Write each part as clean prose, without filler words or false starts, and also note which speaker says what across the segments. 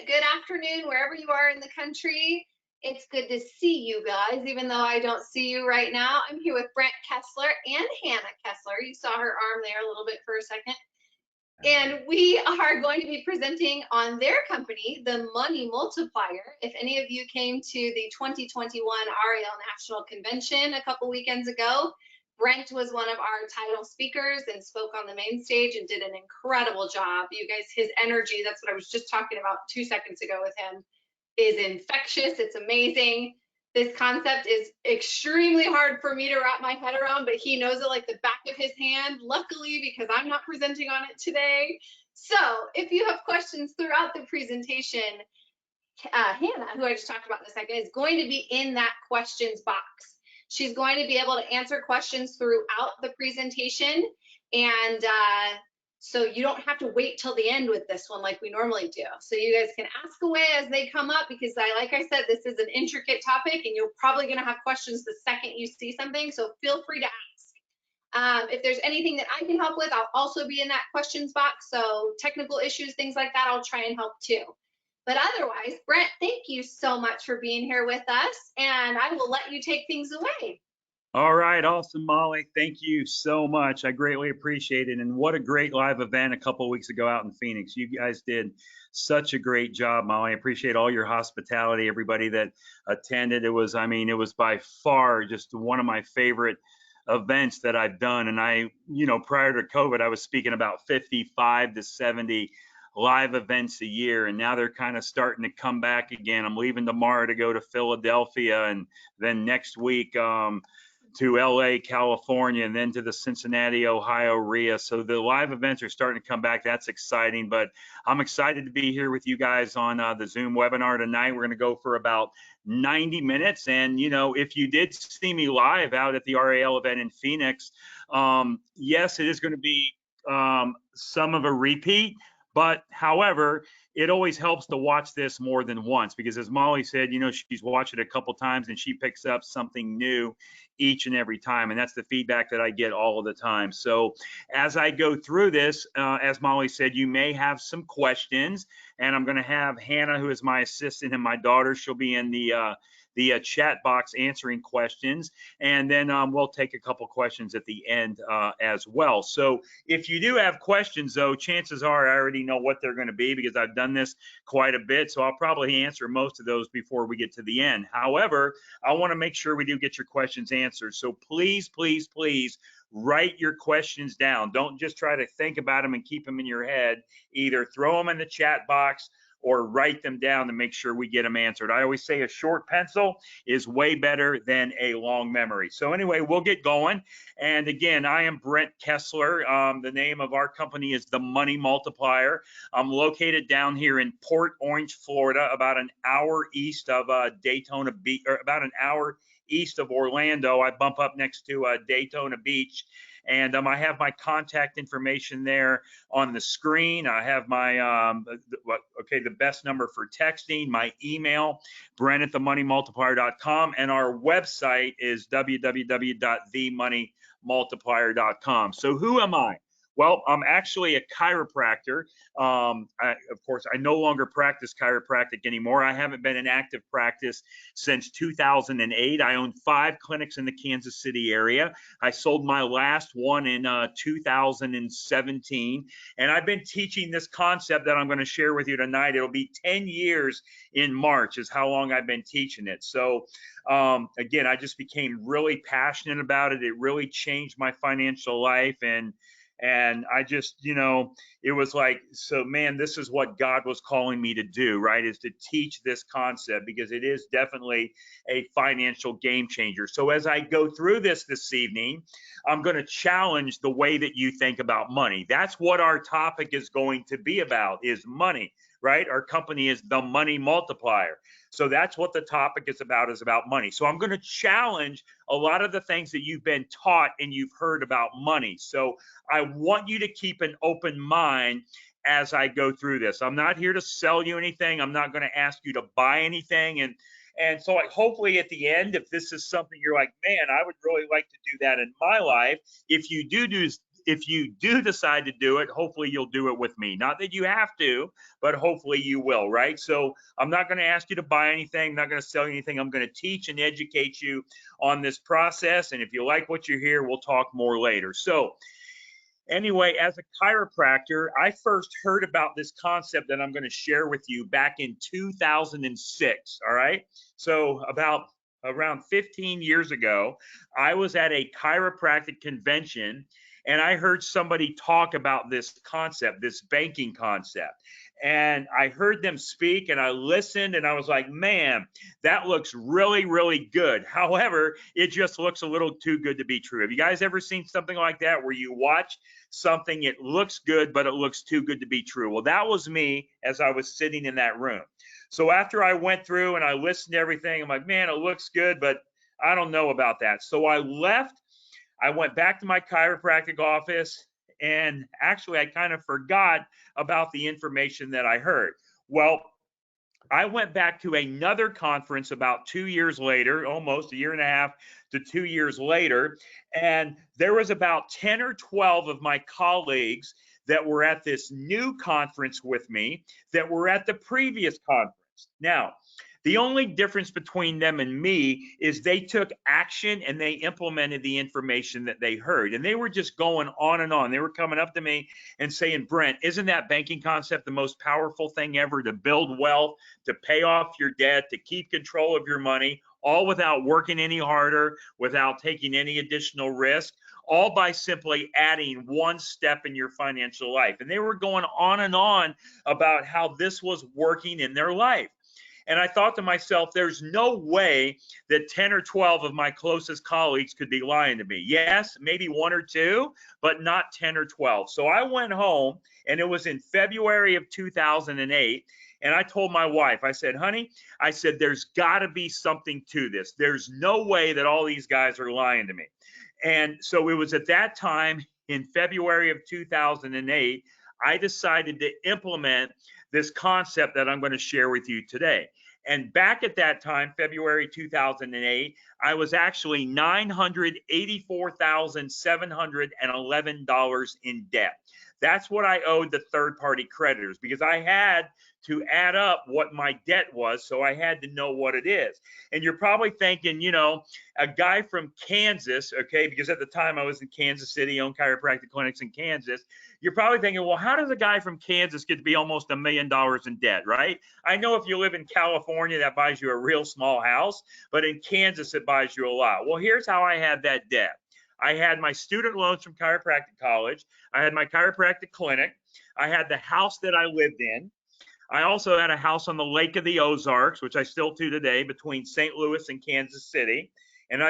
Speaker 1: good afternoon, wherever you are in the country. It's good to see you guys, even though I don't see you right now. I'm here with Brent Kesler and Hannah Kesler. You saw her arm there a little bit for a second. And we are going to be presenting on their company, the Money Multiplier. If any of you came to the 2021 RAL National Convention a couple weekends ago, Brent was one of our title speakers and spoke on the main stage and did an incredible job. You guys, his energy, that's what I was just talking about 2 seconds ago with him, is infectious. It's amazing. This concept is extremely hard for me to wrap my head around, but he knows it like the back of his hand, luckily, because I'm not presenting on it today. So if you have questions throughout the presentation, Hannah, who I just talked about in a second, is going to be in that questions box. She's going to be able to answer questions throughout the presentation, and so you don't have to wait till the end with this one like we normally do. So you guys can ask away as they come up, because like I said, this is an intricate topic and you're probably gonna have questions the second you see something, so feel free to ask. If there's anything that I can help with, I'll also be in that questions box. So technical issues, things like that, I'll try and help too. But otherwise, Brent, thank you so much for being here with us, and I will let you take things away.
Speaker 2: All right, awesome, Molly. Thank you so much. I greatly appreciate it. And what a great live event a couple of weeks ago out in Phoenix. You guys did such a great job, Molly. I appreciate all your hospitality, everybody that attended. It was by far just one of my favorite events that I've done. And prior to COVID, I was speaking about 55 to 70 live events a year, and now they're kind of starting to come back again. I'm leaving tomorrow to go to Philadelphia, and then next week to LA, California, and then to the Cincinnati, Ohio RIA. So the live events are starting to come back. That's exciting, but I'm excited to be here with you guys on the Zoom webinar tonight. We're going to go for about 90 minutes. And, if you did see me live out at the RAL event in Phoenix, yes, it is going to be some of a repeat. But however, it always helps to watch this more than once, because as Molly said, she's watched it a couple times and she picks up something new each and every time. And that's the feedback that I get all of the time. So as I go through this, as Molly said, you may have some questions, and I'm going to have Hannah, who is my assistant, and my daughter, she'll be in the chat box answering questions, and then we'll take a couple questions at the end as well. So if you do have questions, though, chances are I already know what they're going to be, because I've done this quite a bit, so I'll probably answer most of those before we get to the end. However, I want to make sure we do get your questions answered, so please, please, please write your questions down. Don't just try to think about them and keep them in your head. Either throw them in the chat box or write them down to make sure we get them answered. I always say a short pencil is way better than a long memory. So anyway, we'll get going. And again, I am Brent Kesler. The name of our company is the Money Multiplier. I'm located down here in Port Orange, Florida, about an hour east of Daytona Beach, or about an hour east of Orlando. I bump up next to Daytona Beach. And I have my contact information there on the screen. I have my, the best number for texting, my email, Brent@themoneymultiplier.com, and our website is www.themoneymultiplier.com. So who am I? Well, I'm actually a chiropractor. Of course, I no longer practice chiropractic anymore. I haven't been in active practice since 2008. I own 5 clinics in the Kansas City area. I sold my last one in 2017. And I've been teaching this concept that I'm going to share with you tonight. It'll be 10 years in March is how long I've been teaching it. So again, I just became really passionate about it. It really changed my financial life. And I just, it was like, so man, this is what God was calling me to do, right? Is to teach this concept, because it is definitely a financial game changer. So as I go through this evening, I'm going to challenge the way that you think about money. That's what our topic is going to be about, is money, right? Our company is the Money Multiplier. So that's what the topic is about money. So I'm going to challenge a lot of the things that you've been taught and you've heard about money. So I want you to keep an open mind as I go through this. I'm not here to sell you anything. I'm not going to ask you to buy anything. And so hopefully at the end, if this is something you're like, man, I would really like to do that in my life. If you do if you do decide to do it, hopefully you'll do it with me. Not that you have to, but hopefully you will, right? So I'm not going to ask you to buy anything. I'm not going to sell you anything. I'm going to teach and educate you on this process. And if you like what you hear, we'll talk more later. So anyway, as a chiropractor, I first heard about this concept that I'm going to share with you back in 2006. All right. So around 15 years ago, I was at a chiropractic convention and I heard somebody talk about this concept, this banking concept. And I heard them speak and I listened and I was like, man, that looks really, really good. However, it just looks a little too good to be true. Have you guys ever seen something like that where you watch something, it looks good, but it looks too good to be true? Well, that was me as I was sitting in that room. So after I went through and I listened to everything, I'm like, man, it looks good, but I don't know about that. So I left. I went back to my chiropractic office, and actually I kind of forgot about the information that I heard. Well, I went back to another conference about 2 years later, almost a year and a half to 2 years later, and there was about 10 or 12 of my colleagues that were at this new conference with me that were at the previous conference. Now, the only difference between them and me is they took action and they implemented the information that they heard. And they were just going on and on. They were coming up to me and saying, Brent, isn't that banking concept the most powerful thing ever to build wealth, to pay off your debt, to keep control of your money, all without working any harder, without taking any additional risk, all by simply adding one step in your financial life? And they were going on and on about how this was working in their life. And I thought to myself, there's no way that 10 or 12 of my closest colleagues could be lying to me. Yes, maybe one or two, but not 10 or 12. So I went home, and it was in February of 2008. And I told my wife, I said, honey, I said, there's got to be something to this. There's no way that all these guys are lying to me. And so it was at that time in February of 2008, I decided to implement this concept that I'm going to share with you today. And back at that time, February 2008, I was actually $984,711 in debt. That's what I owed the third-party creditors, because I had to add up what my debt was, so I had to know what it is. And you're probably thinking, you know, a guy from Kansas, okay, because at the time I was in Kansas City, owned chiropractic clinics in Kansas. You're probably thinking, well, how does a guy from Kansas get to be almost $1 million in debt, right? I know if you live in California, that buys you a real small house, but in Kansas, it buys you a lot. Well, here's how I had that debt. I had my student loans from chiropractic college. I had my chiropractic clinic. I had the house that I lived in. I also had a house on the Lake of the Ozarks, which I still do today, between St. Louis and Kansas City. And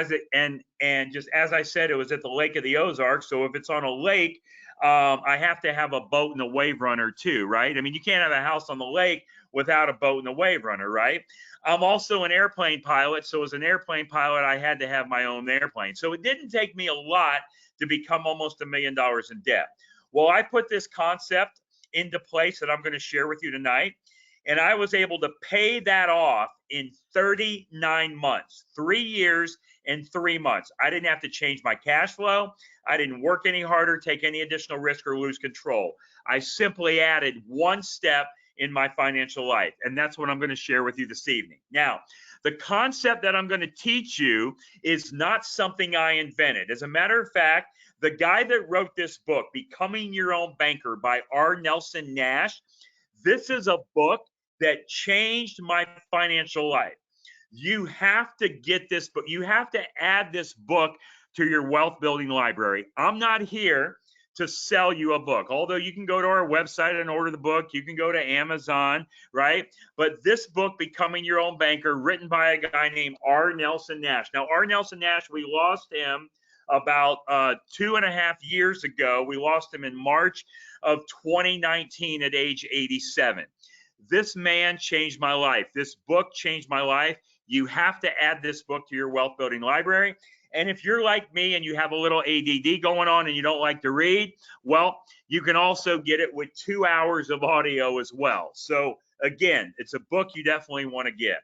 Speaker 2: just as I said, it was at the Lake of the Ozarks. So if it's on a lake, I have to have a boat and a wave runner too, right? I mean, you can't have a house on the lake without a boat and a wave runner, right? I'm also an airplane pilot. So as an airplane pilot, I had to have my own airplane. So it didn't take me a lot to become almost $1 million in debt. Well, I put this concept into place that I'm going to share with you tonight. And I was able to pay that off in 39 months, 3 years and 3 months. I didn't have to change my cash flow. I didn't work any harder, take any additional risk, or lose control. I simply added one step in my financial life. And that's what I'm going to share with you this evening. Now, the concept that I'm going to teach you is not something I invented. As a matter of fact, the guy that wrote this book, Becoming Your Own Banker by R. Nelson Nash, this is a book that changed my financial life. You have to get this book. You have to add this book to your wealth building library. I'm not here to sell you a book, although you can go to our website and order the book. You can go to Amazon, right? But this book, Becoming Your Own Banker, written by a guy named R. Nelson Nash. Now, R. Nelson Nash, we lost him about 2.5 years ago. We lost him in March of 2019 at age 87. This man changed my life. This book changed my life. You have to add this book to your wealth building library. And if you're like me and you have a little ADD going on and you don't like to read, well, you can also get it with 2 hours of audio as well. So again, it's a book you definitely want to get.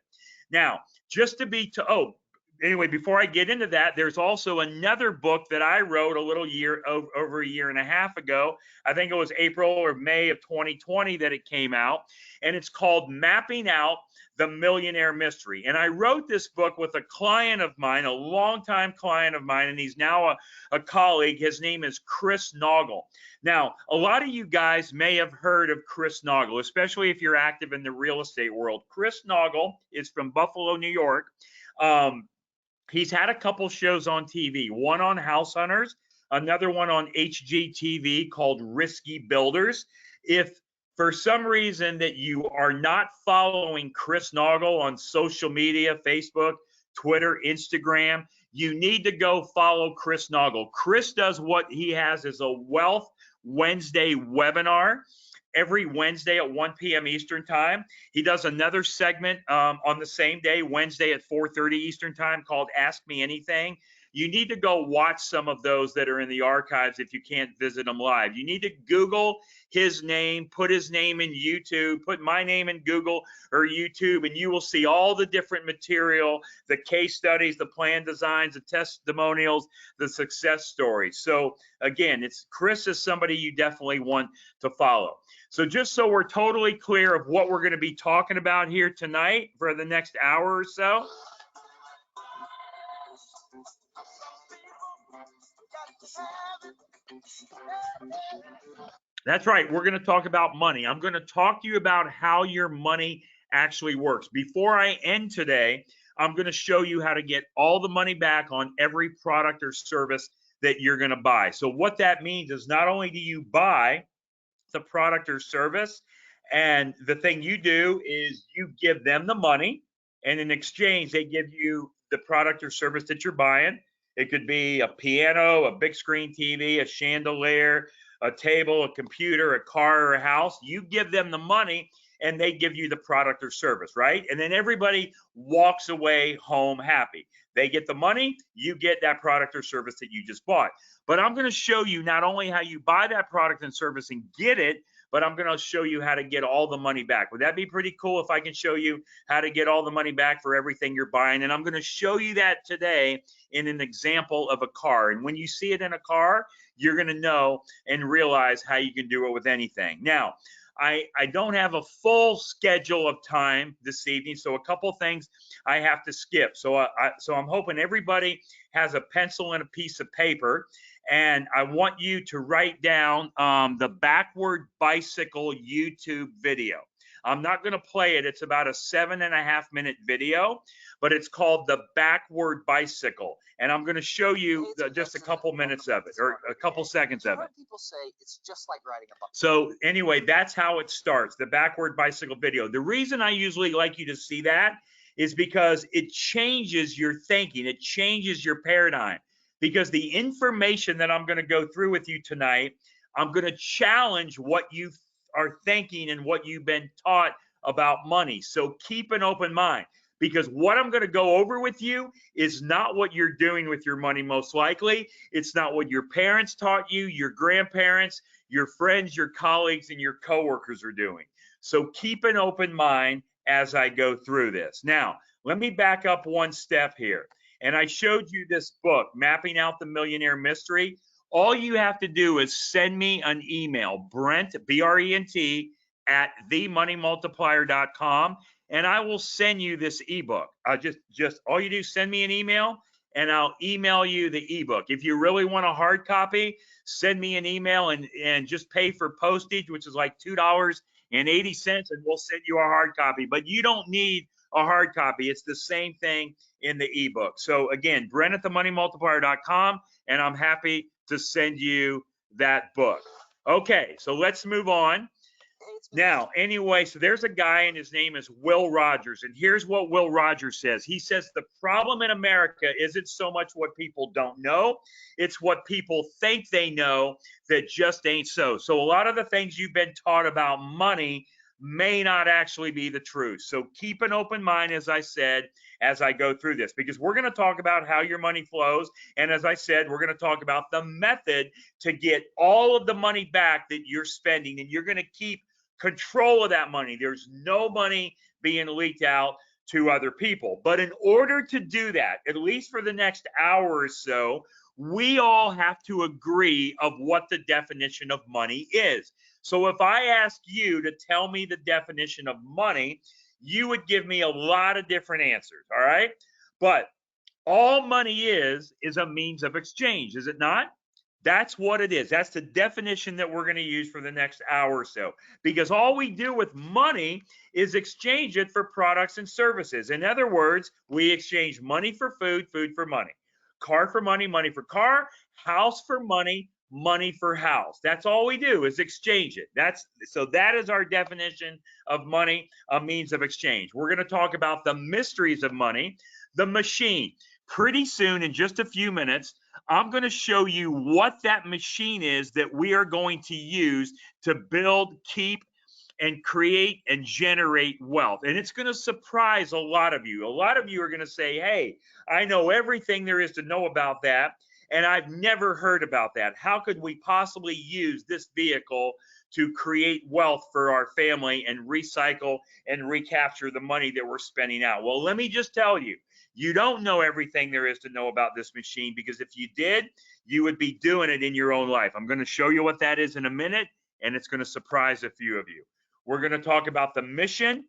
Speaker 2: Now, just to be anyway, before I get into that, there's also another book that I wrote over a year and a half ago. I think it was April or May of 2020 that it came out, and it's called Mapping Out the Millionaire Mystery. And I wrote this book with a client of mine, a longtime client of mine, and he's now a colleague. His name is Chris Naugle. Now, a lot of you guys may have heard of Chris Naugle, especially if you're active in the real estate world. Chris Naugle is from Buffalo, New York. He's had a couple shows on TV, one on House Hunters, another one on HGTV called Risky Builders. If for some reason that you are not following Chris Naugle on social media, Facebook, Twitter, Instagram, you need to go follow Chris Naugle. Chris does what he has is a Wealth Wednesday webinar every Wednesday at 1 p.m. Eastern time. He does another segment on the same day, Wednesday at 4:30 Eastern time, called Ask Me Anything. You need to go watch some of those that are in the archives if you can't visit them live. You need to Google his name, put his name in YouTube, put my name in Google or YouTube, and you will see all the different material, the case studies, the plan designs, the testimonials, the success stories. So again, Chris is somebody you definitely want to follow. So just so we're totally clear of what we're going to be talking about here tonight for the next hour or so. That's right. We're going to talk about money. I'm going to talk to you about how your money actually works. Before I end today, I'm going to show you how to get all the money back on every product or service that you're going to buy. So what that means is not only do you buy the product or service, and the thing you do is you give them the money, and in exchange, they give you the product or service that you're buying. It could be a piano, a big screen TV, a chandelier, a table, a computer, a car, or a house. You give them the money, and they give you the product or service, right? And then everybody walks away home happy. They get the money, you get that product or service that you just bought. But I'm going to show you not only how you buy that product and service and get it, but I'm going to show you how to get all the money back. Would that be pretty cool if I can show you how to get all the money back for everything you're buying? And I'm going to show you that today in an example of a car. And when you see it in a car, you're going to know and realize how you can do it with anything. Now, I don't have a full schedule of time this evening, so a couple things I have to skip. So I'm hoping everybody has a pencil and a piece of paper, and I want you to write down the backward bicycle YouTube video. I'm not going to play it. It's about a 7.5-minute video, but it's called the backward bicycle. And I'm going to show you just a couple minutes of it, or a couple seconds of it.
Speaker 3: People say it's just like riding a bike.
Speaker 2: So anyway, that's how it starts, the backward bicycle video. The reason I usually like you to see that is because it changes your thinking. It changes your paradigm. Because the information that I'm going to go through with you tonight, I'm going to challenge what you are thinking and what you've been taught about money. So keep an open mind, because what I'm going to go over with you is not what you're doing with your money most likely. It's not what your parents taught you, your grandparents, your friends, your colleagues, and your coworkers are doing. So keep an open mind as I go through this. Now, let me back up one step here. And I showed you this book, Mapping Out the Millionaire Mystery. All you have to do is send me an email, Brent, B-R-E-N-T, at themoneymultiplier.com, and I will send you this ebook. Just all you do, send me an email, and I'll email you the ebook. If you really want a hard copy, send me an email and just pay for postage, which is like $2.80, and we'll send you a hard copy. But you don't need a hard copy. It's the same thing in the ebook. So again, Brent at themoneymultiplier.com, and I'm happy to send you that book. Okay, so let's move on. Now, anyway, so there's a guy, and his name is Will Rogers. And here's what Will Rogers says. He says, the problem in America isn't so much what people don't know. It's what people think they know that just ain't so. So a lot of the things you've been taught about money may not actually be the truth. So keep an open mind, as I said, as I go through this, because we're going to talk about how your money flows. And as I said, we're going to talk about the method to get all of the money back that you're spending, and you're going to keep control of that money. There's no money being leaked out to other people. But in order to do that, at least for the next hour or so, we all have to agree of what the definition of money is. So if I ask you to tell me the definition of money, you would give me a lot of different answers, all right? But all money is a means of exchange, is it not? That's what it is. That's the definition that we're going to use for the next hour or so. Because all we do with money is exchange it for products and services. In other words, we exchange money for food, food for money. Car for money, money for car, house for money, money for house. That's all we do is exchange it. So that is our definition of money, a means of exchange. We're going to talk about the mysteries of money, the machine. Pretty soon, in just a few minutes, I'm going to show you what that machine is that we are going to use to build, keep, and create and generate wealth. And it's going to surprise a lot of you. A lot of you are going to say, hey, I know everything there is to know about that, and I've never heard about that. How could we possibly use this vehicle to create wealth for our family and recycle and recapture the money that we're spending out? Well, let me just tell you, you don't know everything there is to know about this machine, because if you did, you would be doing it in your own life. I'm going to show you what that is in a minute, and it's going to surprise a few of you. We're going to talk about the mission,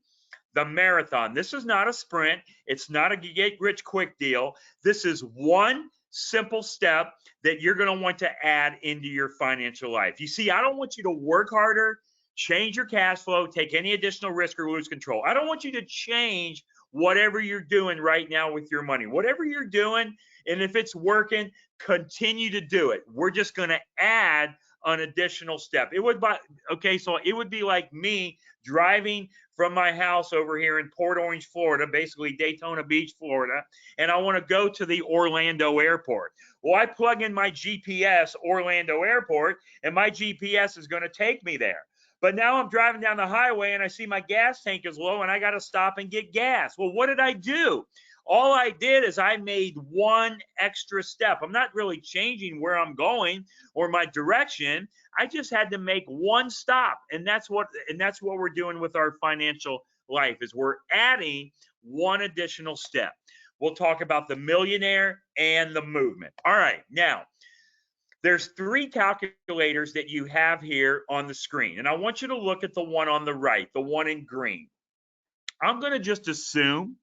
Speaker 2: the marathon. This is not a sprint. It's not a get-rich-quick deal. This is one simple step that you're going to want to add into your financial life. You see, I don't want you to work harder, change your cash flow, take any additional risk, or lose control. I don't want you to change whatever you're doing right now with your money. Whatever you're doing, and if it's working, continue to do it. We're just going to add an additional step. It would be like me driving from my house over here in Port Orange, Florida, basically Daytona Beach, Florida, and I want to go to the Orlando airport. Well, I plug in my GPS, Orlando airport, and my GPS is going to take me there. But now I'm driving down the highway and I see my gas tank is low and I got to stop and get gas. Well, what did I do? All I did is I made one extra step. I'm not really changing where I'm going or my direction. I just had to make one stop. And that's what we're doing with our financial life, is we're adding one additional step. We'll talk about the millionaire and the movement. All right. Now, there's three calculators that you have here on the screen. And I want you to look at the one on the right, the one in green. I'm going to just assume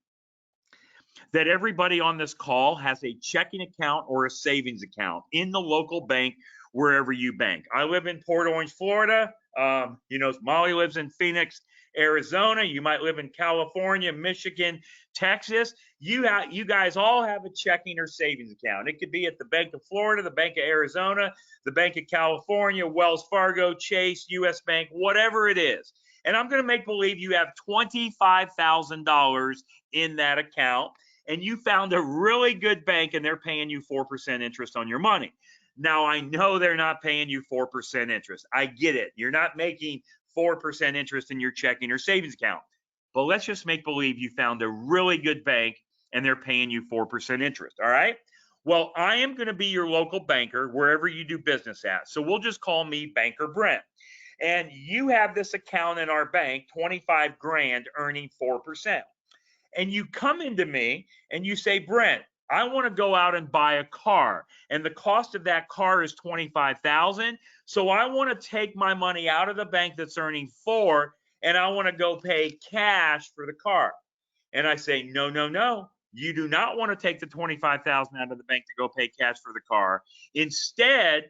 Speaker 2: that everybody on this call has a checking account or a savings account in the local bank, wherever you bank. I live in Port Orange, Florida. Molly lives in Phoenix, Arizona. You might live in California, Michigan, Texas. You guys all have a checking or savings account. It could be at the Bank of Florida, the Bank of Arizona, the Bank of California, Wells Fargo, Chase, US Bank, whatever it is. And I'm going to make believe you have $25,000 in that account, and you found a really good bank and they're paying you 4% interest on your money. Now, I know they're not paying you 4% interest. I get it. You're not making 4% interest in your checking or savings account. But let's just make believe you found a really good bank and they're paying you 4% interest, all right? Well, I am going to be your local banker wherever you do business at. So we'll just call me Banker Brent. And you have this account in our bank, 25 grand, earning 4%. And you come into me and you say, Brent, I want to go out and buy a car, and the cost of that car is $25,000. So I want to take my money out of the bank that's earning 4, and I want to go pay cash for the car. And I say, no, no, no. You do not want to take the $25,000 out of the bank to go pay cash for the car. Instead,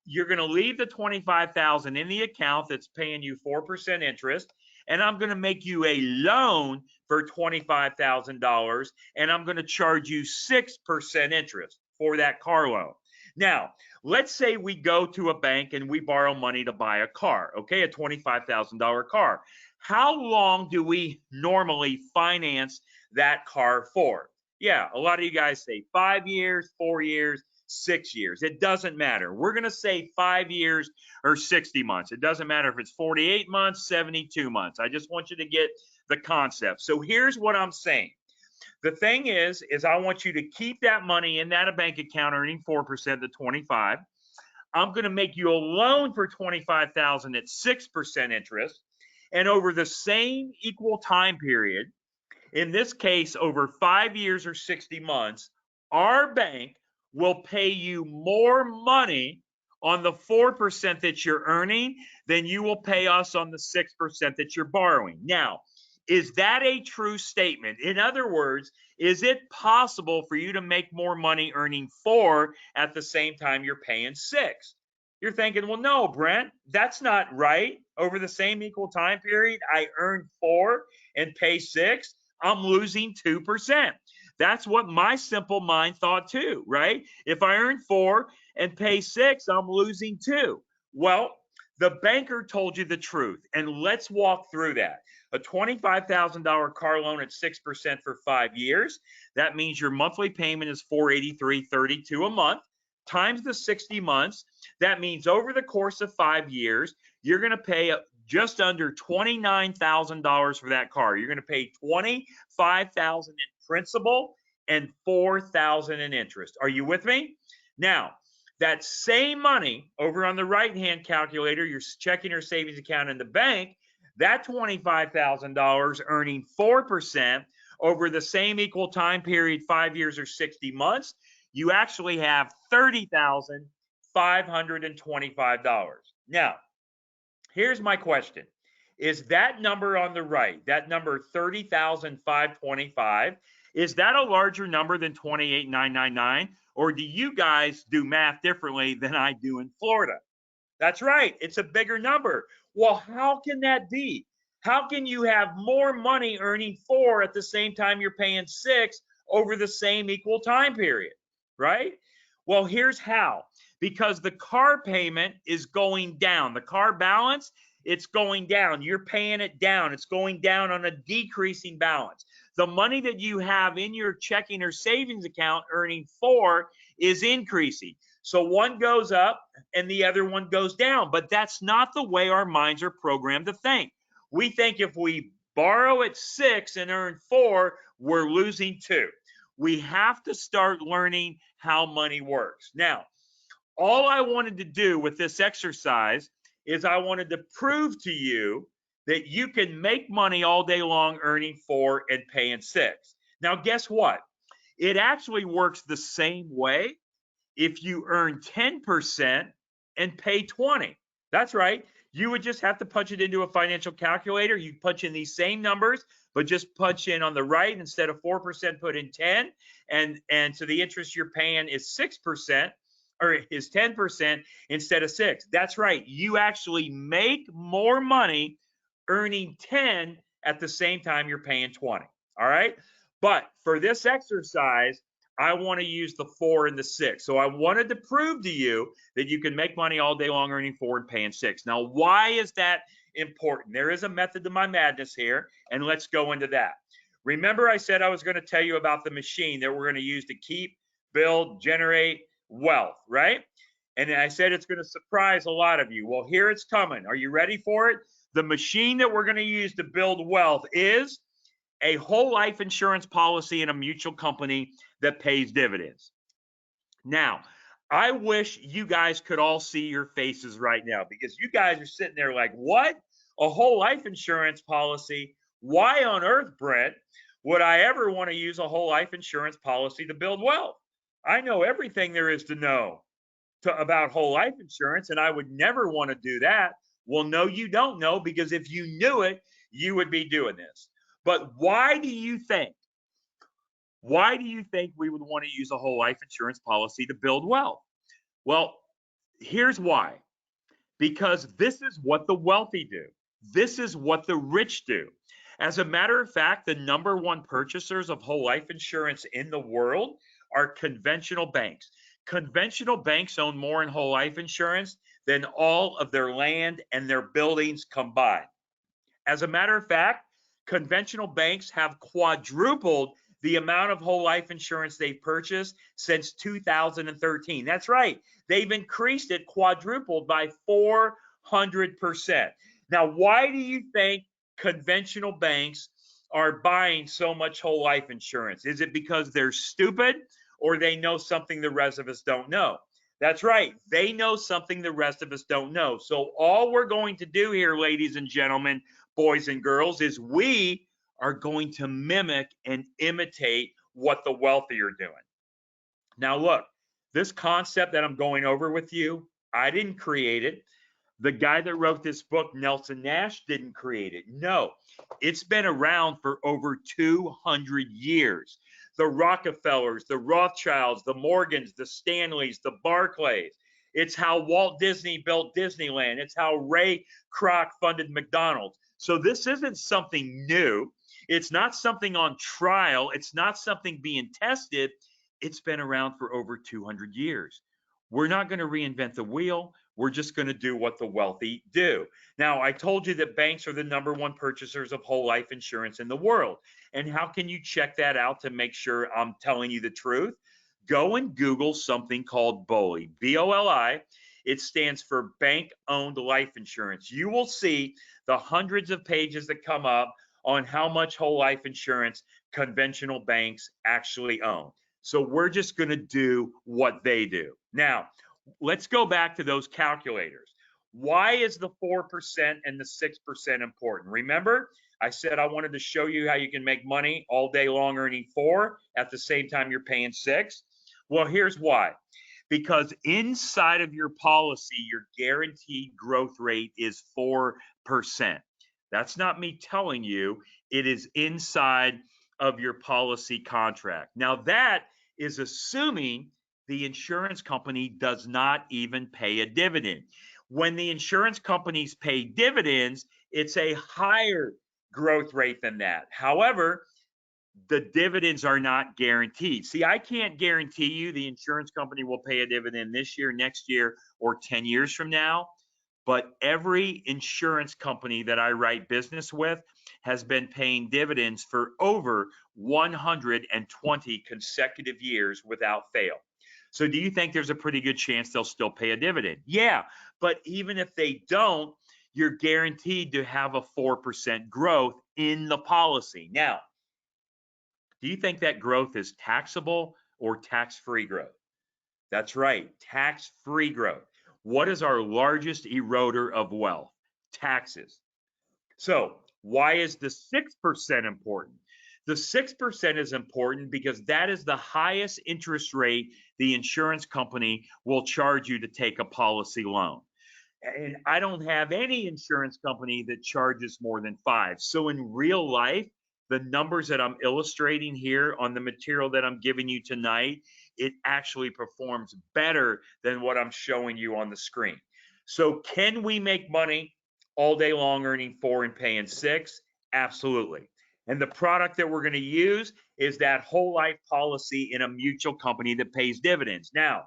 Speaker 2: you're going to leave the $25,000 in the account that's paying you 4% interest, and I'm going to make you a loan for $25,000, and I'm going to charge you 6% interest for that car loan. Now, let's say we go to a bank and we borrow money to buy a car, okay, a $25,000 car. How long do we normally finance that car for? Yeah, a lot of you guys say 5 years, 4 years, 6 years. It doesn't matter. We're going to say 5 years or 60 months. It doesn't matter if it's 48 months, 72 months. I just want you to get the concept. So here's what I'm saying. The thing is I want you to keep that money in that bank account earning 4% to 25. I'm going to make you a loan for $25,000 at 6% interest. And over the same equal time period, in this case, over 5 years or 60 months, our bank will pay you more money on the 4% that you're earning than you will pay us on the 6% that you're borrowing. Now, is that a true statement? In other words, is it possible for you to make more money earning 4 at the same time you're paying 6? You're thinking, well, no, Brent, that's not right. Over the same equal time period, I earn 4 and pay 6. I'm losing 2%. That's what my simple mind thought too, right? If I earn 4 and pay 6, I'm losing 2. Well, the banker told you the truth, and let's walk through that. A $25,000 car loan at 6% for 5 years. That means your monthly payment is $483.32 a month times the 60 months. That means over the course of 5 years, you're going to pay just under $29,000 for that car. You're going to pay $25,000 in principal and $4,000 in interest. Are you with me? Now, that same money over on the right-hand calculator, your checking or savings account in the bank, that $25,000 earning 4% over the same equal time period, 5 years or 60 months, you actually have $30,525. Now, here's my question. Is that number on the right, that number 30,525, is that a larger number than 28,999? Or do you guys do math differently than I do in Florida? That's right. It's a bigger number. Well, how can that be? How can you have more money earning 4 at the same time you're paying 6 over the same equal time period, right? Well, here's how. Because the car payment is going down. The car balance, it's going down. You're paying it down. It's going down on a decreasing balance. The money that you have in your checking or savings account earning 4 is increasing. So one goes up and the other one goes down. But that's not the way our minds are programmed to think. We think if we borrow at 6 and earn 4, we're losing 2. We have to start learning how money works. Now, all I wanted to do with this exercise is I wanted to prove to you that you can make money all day long earning 4 and paying 6. Now, guess what? It actually works the same way if you earn 10% and pay 20. That's right. You would just have to punch it into a financial calculator. You punch in these same numbers, but just punch in on the right, instead of 4%, put in 10. And so the interest you're paying is 6%, or is 10% instead of 6. That's right. You actually make more money earning 10 at the same time you're paying 20. All right. But for this exercise, I want to use the 4 and the 6. So I wanted to prove to you that you can make money all day long earning 4 and paying 6. Now, why is that important? There is a method to my madness here, and let's go into that. Remember, I said I was going to tell you about the machine that we're going to use to keep, build, generate wealth, right? And I said it's going to surprise a lot of you. Well, here it's coming. Are you ready for it? The machine that we're going to use to build wealth is a whole life insurance policy in a mutual company that pays dividends. Now, I wish you guys could all see your faces right now, because you guys are sitting there like, what? A whole life insurance policy? Why on earth, Brent, would I ever want to use a whole life insurance policy to build wealth? I know everything there is to know about whole life insurance, and I would never want to do that. Well, no, you don't know, because if you knew it, you would be doing this. But why do you think we would want to use a whole life insurance policy to build wealth? Well, here's why. Because this is what the wealthy do. This is what the rich do. As a matter of fact, the number one purchasers of whole life insurance in the world are conventional banks. Conventional banks own more in whole life insurance than all of their land and their buildings combined. As a matter of fact, conventional banks have quadrupled the amount of whole life insurance they've purchased since 2013. That's right. They've increased it, quadrupled, by 400%. Now, why do you think conventional banks are buying so much whole life insurance? Is it because they're stupid, or they know something the rest of us don't know? That's right. They know something the rest of us don't know. So all we're going to do here, ladies and gentlemen, boys and girls, is we are going to mimic and imitate what the wealthy are doing. Now, look, this concept that I'm going over with you, I didn't create it. The guy that wrote this book, Nelson Nash, didn't create it. No, it's been around for over 200 years. The Rockefellers, the Rothschilds, the Morgans, the Stanleys, the Barclays. It's how Walt Disney built Disneyland. It's how Ray Kroc funded McDonald's. So this isn't something new. It's not something on trial. It's not something being tested. It's been around for over 200 years. We're not going to reinvent the wheel. We're just going to do what the wealthy do. Now, I told you that banks are the #1 purchasers of whole life insurance in the world. And how can you check that out to make sure I'm telling you the truth? Go and Google something called BOLI, B-O-L-I. It stands for bank-owned life insurance. You will see the hundreds of pages that come up on how much whole life insurance conventional banks actually own. So we're just going to do what they do. Now, let's go back to those calculators. Why is the 4% and the 6% important? Remember, I said I wanted to show you how you can make money all day long earning 4 at the same time you're paying 6. Well, here's why. Because inside of your policy, your guaranteed growth rate is 4%. That's not me telling you. It is inside of your policy contract. Now, that is assuming the insurance company does not even pay a dividend. When the insurance companies pay dividends, it's a higher growth rate than that. However, the dividends are not guaranteed. See, I can't guarantee you the insurance company will pay a dividend this year, next year, or 10 years from now. But every insurance company that I write business with has been paying dividends for over 120 consecutive years without fail. So do you think there's a pretty good chance they'll still pay a dividend? Yeah, but even if they don't, you're guaranteed to have a 4% growth in the policy. Now, do you think that growth is taxable or tax-free growth? That's right, tax-free growth. What is our largest eroder of wealth? Taxes. So why is the 6% important? The 6% is important because that is the highest interest rate the insurance company will charge you to take a policy loan. And I don't have any insurance company that charges more than 5. So in real life, the numbers that I'm illustrating here on the material that I'm giving you tonight, it actually performs better than what I'm showing you on the screen. So can we make money all day long earning 4 and paying 6? Absolutely. And the product that we're going to use is that whole life policy in a mutual company that pays dividends. Now,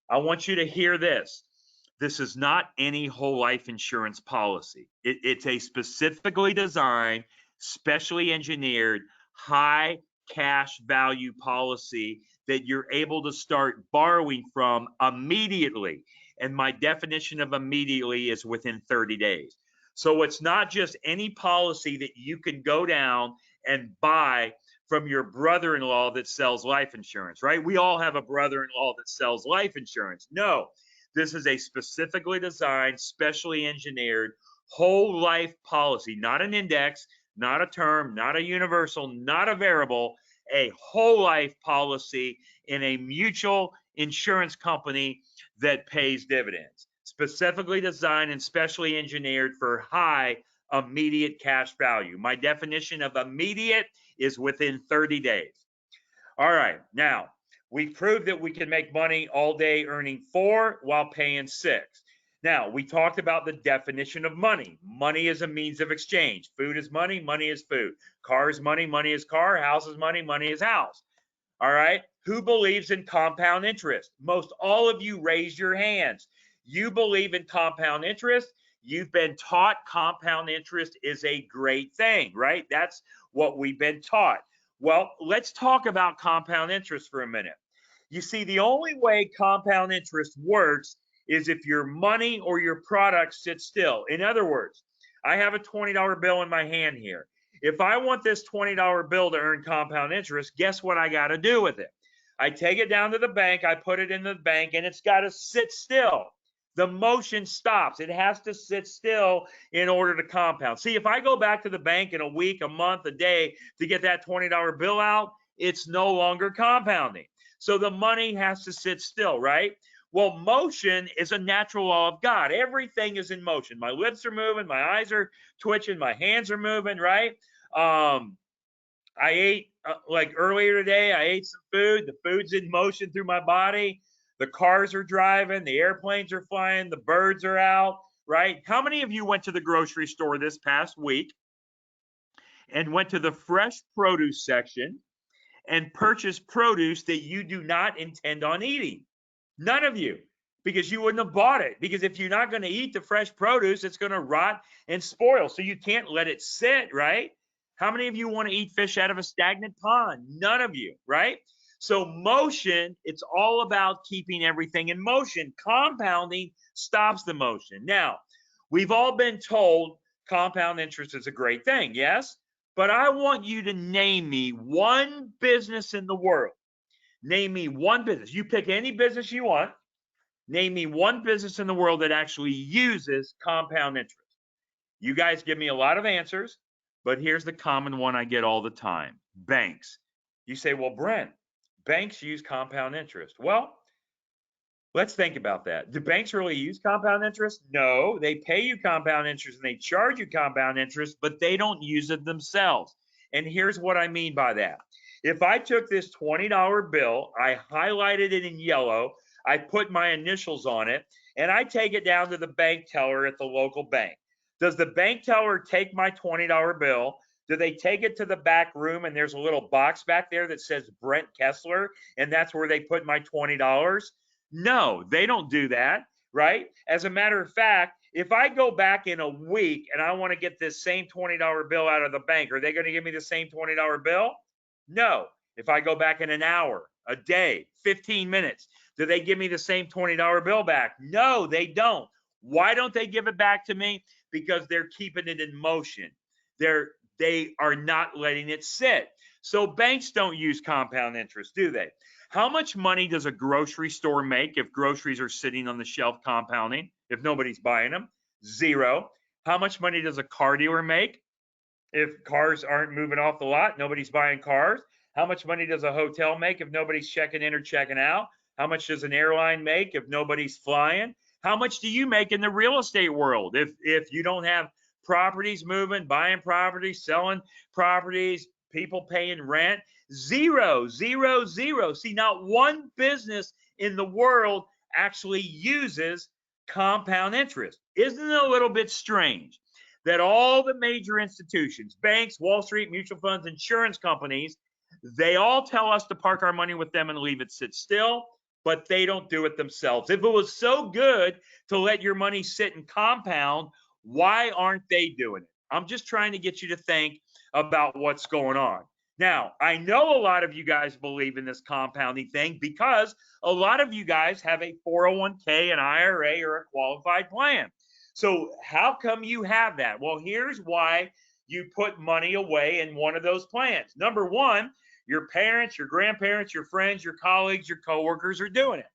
Speaker 2: I want you to hear this. This is not any whole life insurance policy. It's a specifically designed, specially engineered, high cash value policy that you're able to start borrowing from immediately. And my definition of immediately is within 30 days. So it's not just any policy that you can go down and buy from your brother-in-law that sells life insurance, right? We all have a brother-in-law that sells life insurance. No, this is a specifically designed, specially engineered whole life policy, not an index, not a term, not a universal, not a variable, a whole life policy in a mutual insurance company that pays dividends. Specifically designed and specially engineered for high immediate cash value. My definition of immediate is within 30 days. All right, now we proved that we can make money all day earning 4 while paying 6. Now, we talked about the definition of money. Money is a means of exchange. Food is money, money is food. Car is money, money is car. House is money, money is house. All right, who believes in compound interest? Most all of you raise your hands. You believe in compound interest. You've been taught compound interest is a great thing, right? That's what we've been taught. Well, let's talk about compound interest for a minute. You see, the only way compound interest works is if your money or your product sits still. In other words, I have a $20 bill in my hand here. If I want this $20 bill to earn compound interest, guess what I got to do with it? I take it down to the bank, I put it in the bank, and it's got to sit still The motion stops. It has to sit still in order to compound. See, if I go back to the bank in a week, a month, a day to get that $20 bill out, it's no longer compounding. So the money has to sit still, right? Well, motion is a natural law of God. Everything is in motion. My lips are moving, my eyes are twitching, my hands are moving, right? I ate, like earlier today, I ate some food. The food's in motion through my body. The cars are driving, the airplanes are flying, the birds are out, right? How many of you went to the grocery store this past week and went to the fresh produce section and purchased produce that you do not intend on eating? None of you, because you wouldn't have bought it. Because if you're not going to eat the fresh produce, it's going to rot and spoil. So you can't let it sit, right? How many of you want to eat fish out of a stagnant pond? None of you, right? So motion, it's all about keeping everything in motion. Compounding stops the motion. Now, we've all been told compound interest is a great thing, yes? But I want you to name me one business in the world. Name me one business. You pick any business you want. Name me one business in the world that actually uses compound interest. You guys give me a lot of answers, but here's the common one I get all the time. Banks. You say, well, Brent, banks use compound interest. Well, let's think about that. Do banks really use compound interest? No, they pay you compound interest and they charge you compound interest, but they don't use it themselves. And here's what I mean by that. If I took this $20 bill, I highlighted it in yellow, I put my initials on it, and I take it down to the bank teller at the local bank. Does the bank teller take my $20 bill? Do they take it to the back room and there's a little box back there that says Brent Kesler, and that's where they put my $20? No, they don't do that, right? As a matter of fact, if I go back in a week and I want to get this same $20 bill out of the bank, are they going to give me the same $20 bill? No. If I go back in an hour, a day, 15 minutes, do they give me the same $20 bill back? No, they don't. Why don't they give it back to me? Because they're keeping it in motion. They are not letting it sit. So banks don't use compound interest, do they? How much money does a grocery store make if groceries are sitting on the shelf compounding, if nobody's buying them? Zero. How much money does a car dealer make if cars aren't moving off the lot, nobody's buying cars? How much money does a hotel make if nobody's checking in or checking out? How much does an airline make if nobody's flying? How much do you make in the real estate world if you don't have properties moving, buying properties, selling properties, people paying rent? Zero, zero, zero. See, not one business in the world actually uses compound interest. Isn't it a little bit strange that all the major institutions, banks, Wall Street, mutual funds, insurance companies, they all tell us to park our money with them and leave it sit still, but they don't do it themselves? If it was so good to let your money sit and compound, why aren't they doing it? I'm just trying to get you to think about what's going on. Now, I know a lot of you guys believe in this compounding thing because a lot of you guys have a 401k, an IRA, or a qualified plan. So how come you have that? Well, here's why you put money away in one of those plans. Number one, your parents, your grandparents, your friends, your colleagues, your coworkers are doing it.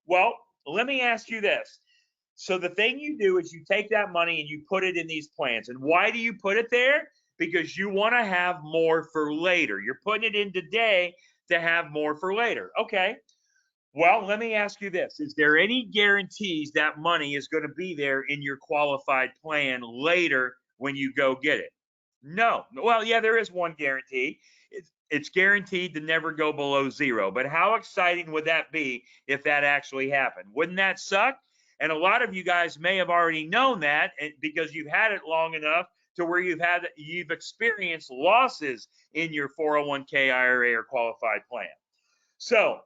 Speaker 2: Well, let me ask you this. So the thing you do is you take that money and you put it in these plans. And why do you put it there? Because you want to have more for later. You're putting it in today to have more for later. Okay. Well, let me ask you this. Is there any guarantees that money is going to be there in your qualified plan later when you go get it? No. Well, yeah, there is one guarantee. It's guaranteed to never go below zero. But how exciting would that be if that actually happened? Wouldn't that suck? And a lot of you guys may have already known that because you've had it long enough to where you've experienced losses in your 401k, IRA, or qualified plan. So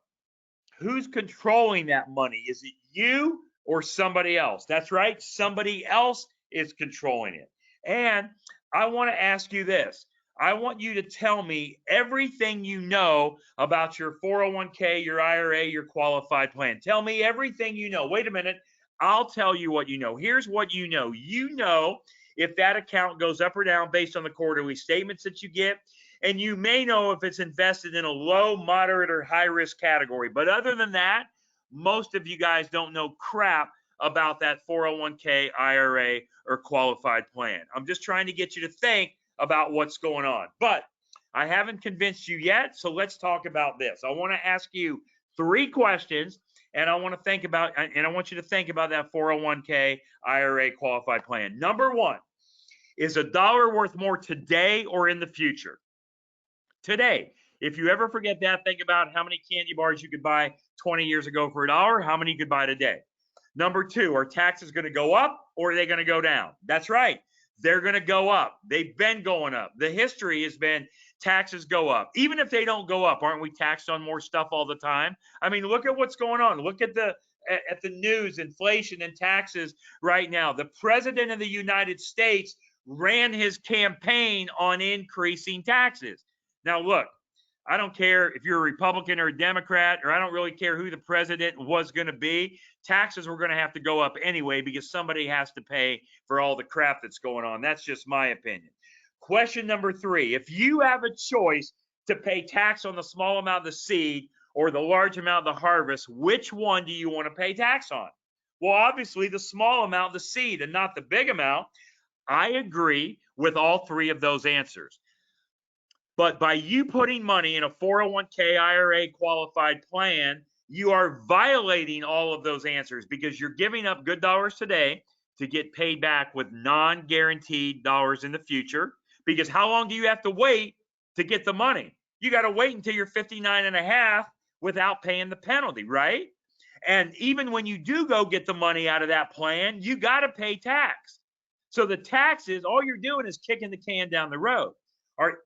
Speaker 2: who's controlling that money? Is it you or somebody else? That's right. Somebody else is controlling it. And I want to ask you this. I want you to tell me everything you know about your 401k, your IRA, your qualified plan. Tell me everything you know. Wait a minute. I'll tell you what you know. Here's what you know. You know if that account goes up or down based on the quarterly statements that you get. And you may know if it's invested in a low, moderate, or high risk category. But other than that, most of you guys don't know crap about that 401k, IRA, or qualified plan. I'm just trying to get you to think about what's going on. But I haven't convinced you yet, so let's talk about this. I want to ask you 3 questions, and I want you to think about that 401k, IRA, qualified plan. Number 1, is $1 worth more today or in the future? Today. If you ever forget that, think about how many candy bars you could buy 20 years ago for $1, how many you could buy today. Number 2, are taxes going to go up or are they going to go down? That's right. They're going to go up. They've been going up. The history has been taxes go up. Even if they don't go up, aren't we taxed on more stuff all the time? I mean, look at what's going on. Look at the news, inflation and taxes right now. The president of the United States ran his campaign on increasing taxes. Now, look, I don't care if you're a Republican or a Democrat, or I don't really care who the president was going to be. Taxes were going to have to go up anyway because somebody has to pay for all the crap that's going on. That's just my opinion. Question number 3, if you have a choice to pay tax on the small amount of the seed or the large amount of the harvest, which one do you want to pay tax on? Well, obviously the small amount of the seed and not the big amount. I agree with all 3 of those answers. But by you putting money in a 401k, IRA qualified plan, you are violating all of those answers because you're giving up good dollars today to get paid back with non-guaranteed dollars in the future. Because how long do you have to wait to get the money? You got to wait until you're 59 and a half without paying the penalty, right? And even when you do go get the money out of that plan, you got to pay tax. So the taxes, all you're doing is kicking the can down the road.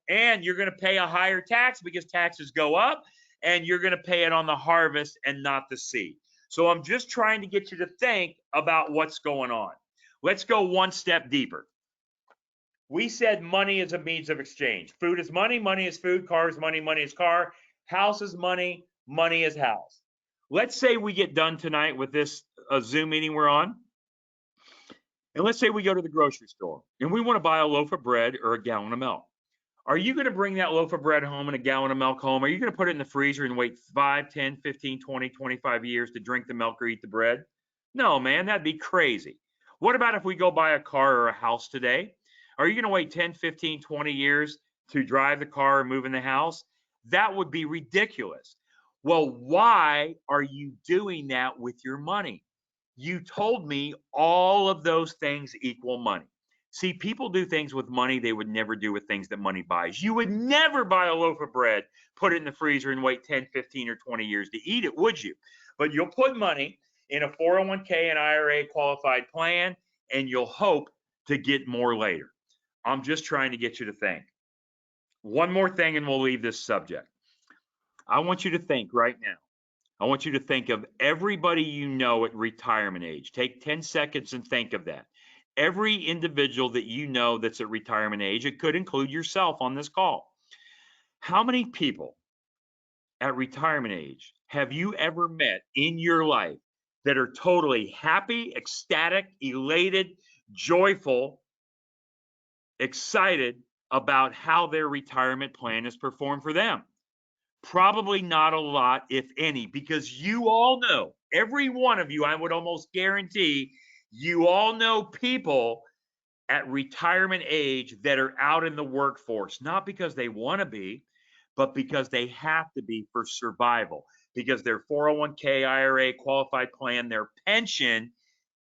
Speaker 2: And you're going to pay a higher tax because taxes go up, and you're going to pay it on the harvest and not the seed. So I'm just trying to get you to think about what's going on. Let's go one step deeper. We said money is a means of exchange. Food is money, money is food, car is money, money is car, house is money, money is house. Let's say we get done tonight with this Zoom meeting we're on. And let's say we go to the grocery store and we want to buy a loaf of bread or a gallon of milk. Are you going to bring that loaf of bread home and a gallon of milk home? Are you going to put it in the freezer and wait 5, 10, 15, 20, 25 years to drink the milk or eat the bread? No, man, that'd be crazy. What about if we go buy a car or a house today? Are you going to wait 10, 15, 20 years to drive the car or move in the house? That would be ridiculous. Well, why are you doing that with your money? You told me all of those things equal money. See, people do things with money they would never do with things that money buys. You would never buy a loaf of bread, put it in the freezer, and wait 10, 15, or 20 years to eat it, would you? But you'll put money in a 401k and IRA qualified plan, and you'll hope to get more later. I'm just trying to get you to think. One more thing, and we'll leave this subject. I want you to think right now. I want you to think of everybody you know at retirement age. Take 10 seconds and think of that. Every individual that you know that's at retirement age, it could include yourself on this call. How many people at retirement age have you ever met in your life that are totally happy, ecstatic, elated, joyful, excited about how their retirement plan is performed for them? Probably not a lot, if any, because you all know, every one of you, I would almost guarantee, you all know people at retirement age that are out in the workforce, not because they want to be, but because they have to be for survival, because their 401k, IRA, qualified plan, their pension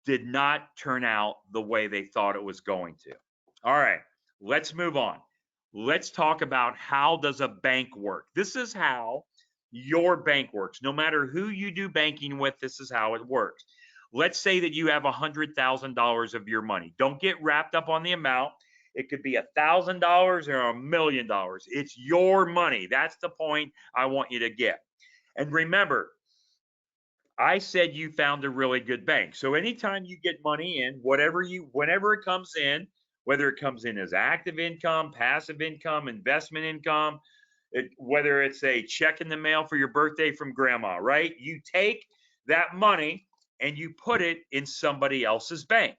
Speaker 2: did not turn out the way they thought it was going to. All right, let's move on. Let's talk about how does a bank work. This is how your bank works. No matter who you do banking with, this is how it works. Let's say that you have $100,000 of your money. Don't get wrapped up on the amount. It could be $1,000 or $1 million. It's your money. That's the point I want you to get. And remember, I said you found a really good bank. So anytime you get money in, whenever it comes in, whether it comes in as active income, passive income, investment income, whether it's a check in the mail for your birthday from grandma, right? You take that money and you put it in somebody else's bank.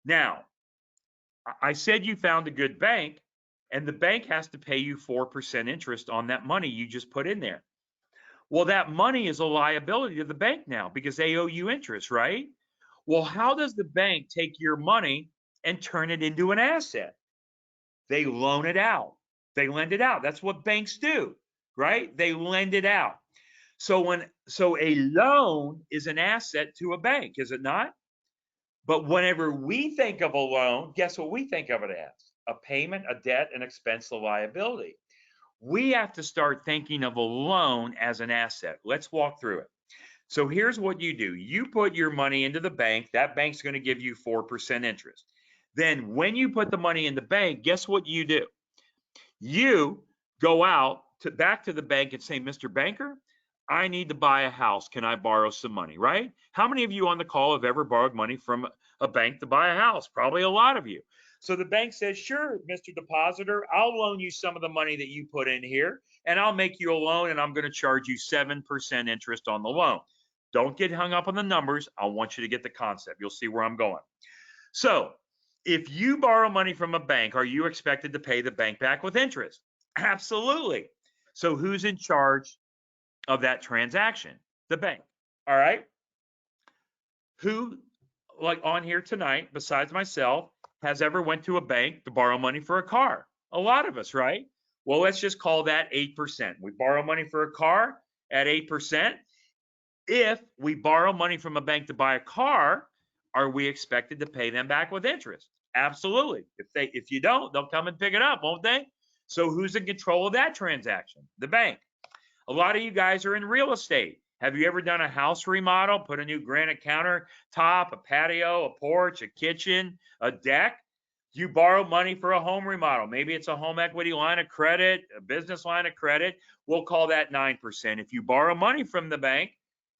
Speaker 2: Now, I said you found a good bank, and the bank has to pay you 4% interest on that money you just put in there. Well, that money is a liability to the bank now because they owe you interest, right? Well, how does the bank take your money and turn it into an asset? They loan it out. They lend it out. That's what banks do, right? They lend it out. So a loan is an asset to a bank, is it not? But whenever we think of a loan, guess what we think of it as? A payment, a debt, an expense, a liability. We have to start thinking of a loan as an asset. Let's walk through it. So here's what you do. You put your money into the bank. That bank's going to give you 4% interest. Then when you put the money in the bank, guess what you do? You go out back to the bank and say, Mr. Banker, I need to buy a house. Can I borrow some money, right? How many of you on the call have ever borrowed money from a bank to buy a house? Probably a lot of you. So the bank says, sure, Mr. Depositor, I'll loan you some of the money that you put in here, and I'll make you a loan, and I'm going to charge you 7% interest on the loan. Don't get hung up on the numbers. I want you to get the concept. You'll see where I'm going. So if you borrow money from a bank, are you expected to pay the bank back with interest? Absolutely. So who's in charge of that transaction? The bank. All right. Who, like on here tonight, besides myself, has ever went to a bank to borrow money for a car? A lot of us, right? Well, let's just call that 8%. We borrow money for a car at 8%. If we borrow money from a bank to buy a car, are we expected to pay them back with interest? Absolutely. If you don't, they'll come and pick it up, won't they? So who's in control of that transaction? The bank. A lot of you guys are in real estate. Have you ever done a house remodel, put a new granite countertop, a patio, a porch, a kitchen, a deck? You borrow money for a home remodel. Maybe it's a home equity line of credit, a business line of credit. We'll call that 9%. If you borrow money from the bank,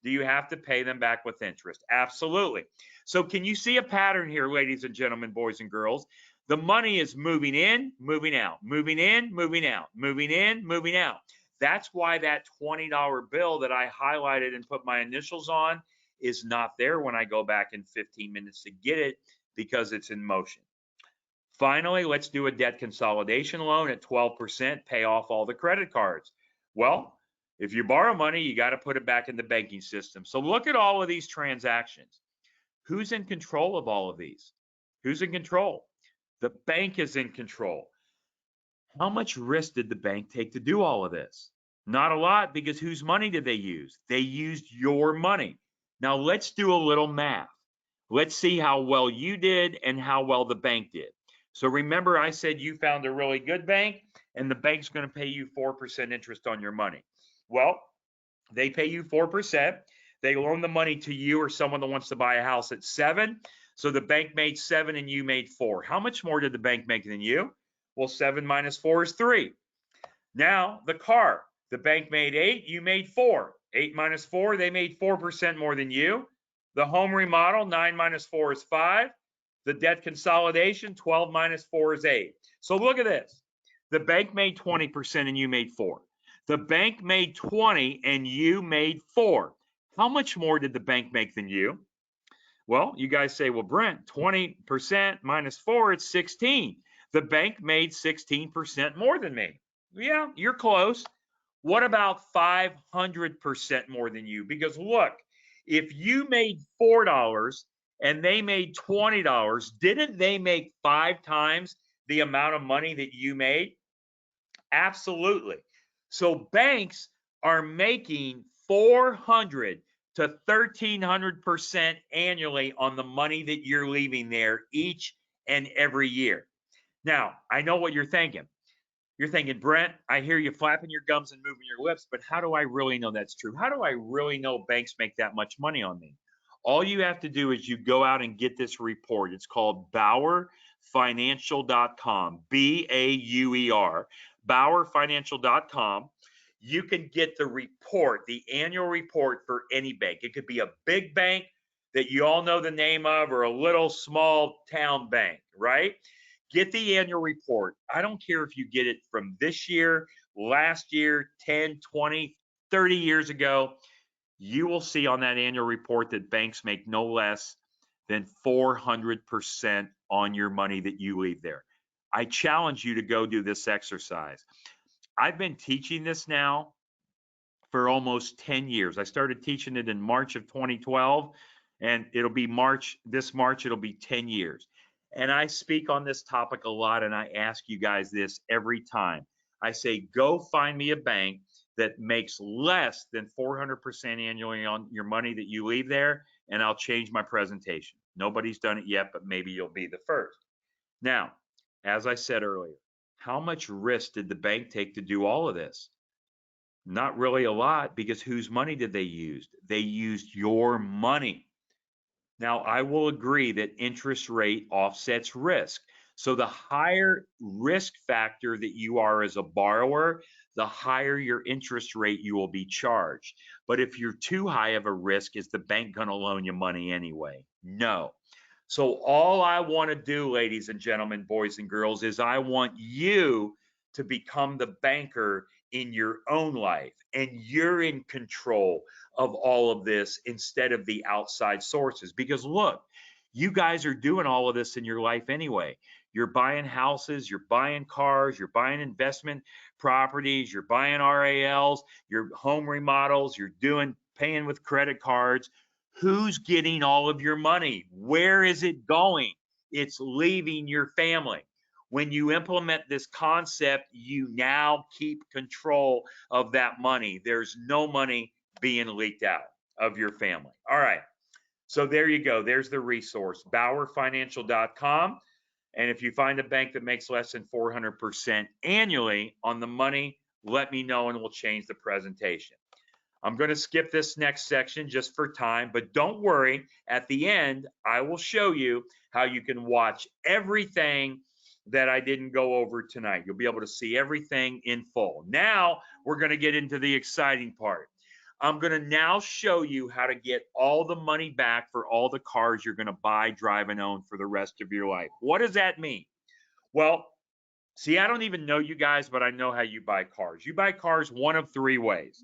Speaker 2: do you have to pay them back with interest? Absolutely. So can you see a pattern here, ladies and gentlemen, boys and girls? The money is moving in, moving out, moving in, moving out, moving in, moving out. That's why that $20 bill that I highlighted and put my initials on is not there when I go back in 15 minutes to get it, because it's in motion. Finally, let's do a debt consolidation loan at 12%, pay off all the credit cards. Well, if you borrow money, you got to put it back in the banking system. So look at all of these transactions. Who's in control of all of these? Who's in control? The bank is in control. How much risk did the bank take to do all of this? Not a lot, because whose money did they use? They used your money. Now let's do a little math. Let's see how well you did and how well the bank did. So remember, I said you found a really good bank and the bank's going to pay you 4% interest on your money. Well, they pay you 4%. They loan the money to you or someone that wants to buy a house at 7. So the bank made 7 and you made 4. How much more did the bank make than you? Well, 7 minus 4 is 3. Now the car, the bank made 8, you made 4. 8 minus 4, they made 4% more than you. The home remodel, 9 minus 4 is 5. The debt consolidation, 12 minus 4 is 8. So look at this. The bank made 20% and you made 4. The bank made 20 and you made 4. How much more did the bank make than you? Well, you guys say, well, Brent, 20% minus 4, it's 16. The bank made 16% more than me. Yeah, you're close. What about 500% more than you? Because look, if you made $4 and they made $20, didn't they make 5 times the amount of money that you made? Absolutely. So banks are making 400 to 1,300% annually on the money that you're leaving there each and every year. Now, I know what you're thinking. You're thinking, Brent, I hear you flapping your gums and moving your lips, but how do I really know that's true? How do I really know banks make that much money on me? All you have to do is you go out and get this report. It's called BauerFinancial.com, B-A-U-E-R, BauerFinancial.com. You can get the report, the annual report for any bank. It could be a big bank that you all know the name of, or a little small town bank, right? Get the annual report. I don't care if you get it from this year, last year, 10, 20, 30 years ago. You will see on that annual report that banks make no less than 400% on your money that you leave there. I challenge you to go do this exercise. I've been teaching this now for almost 10 years. I started teaching it in March of 2012. And it'll be this March, it'll be 10 years. And I speak on this topic a lot, and I ask you guys this every time. I say, go find me a bank that makes less than 400% annually on your money that you leave there, and I'll change my presentation. Nobody's done it yet, but maybe you'll be the first. Now, as I said earlier, how much risk did the bank take to do all of this? Not really a lot, because whose money did they use? They used your money. Now, I will agree that interest rate offsets risk. So the higher risk factor that you are as a borrower, the higher your interest rate you will be charged. But if you're too high of a risk, is the bank going to loan you money anyway? No. So all I want to do, ladies and gentlemen, boys and girls, is I want you to become the banker in your own life, and you're in control of all of this instead of the outside sources. Because look, you guys are doing all of this in your life anyway. You're buying houses, you're buying cars, you're buying investment properties, you're buying RALs, your home remodels, you're paying with credit cards. Who's getting all of your money? Where is it going? It's leaving your family. When you implement this concept, you now keep control of that money. There's no money being leaked out of your family. All right. So there you go. There's the resource, BauerFinancial.com. And if you find a bank that makes less than 400% annually on the money, let me know and we'll change the presentation. I'm going to skip this next section just for time, but don't worry. At the end, I will show you how you can watch everything that I didn't go over tonight. You'll be able to see everything in full. Now, we're going to get into the exciting part. I'm going to now show you how to get all the money back for all the cars you're going to buy, drive, and own for the rest of your life. What does that mean? Well, see, I don't even know you guys, but I know how you buy cars. You buy cars one of three ways.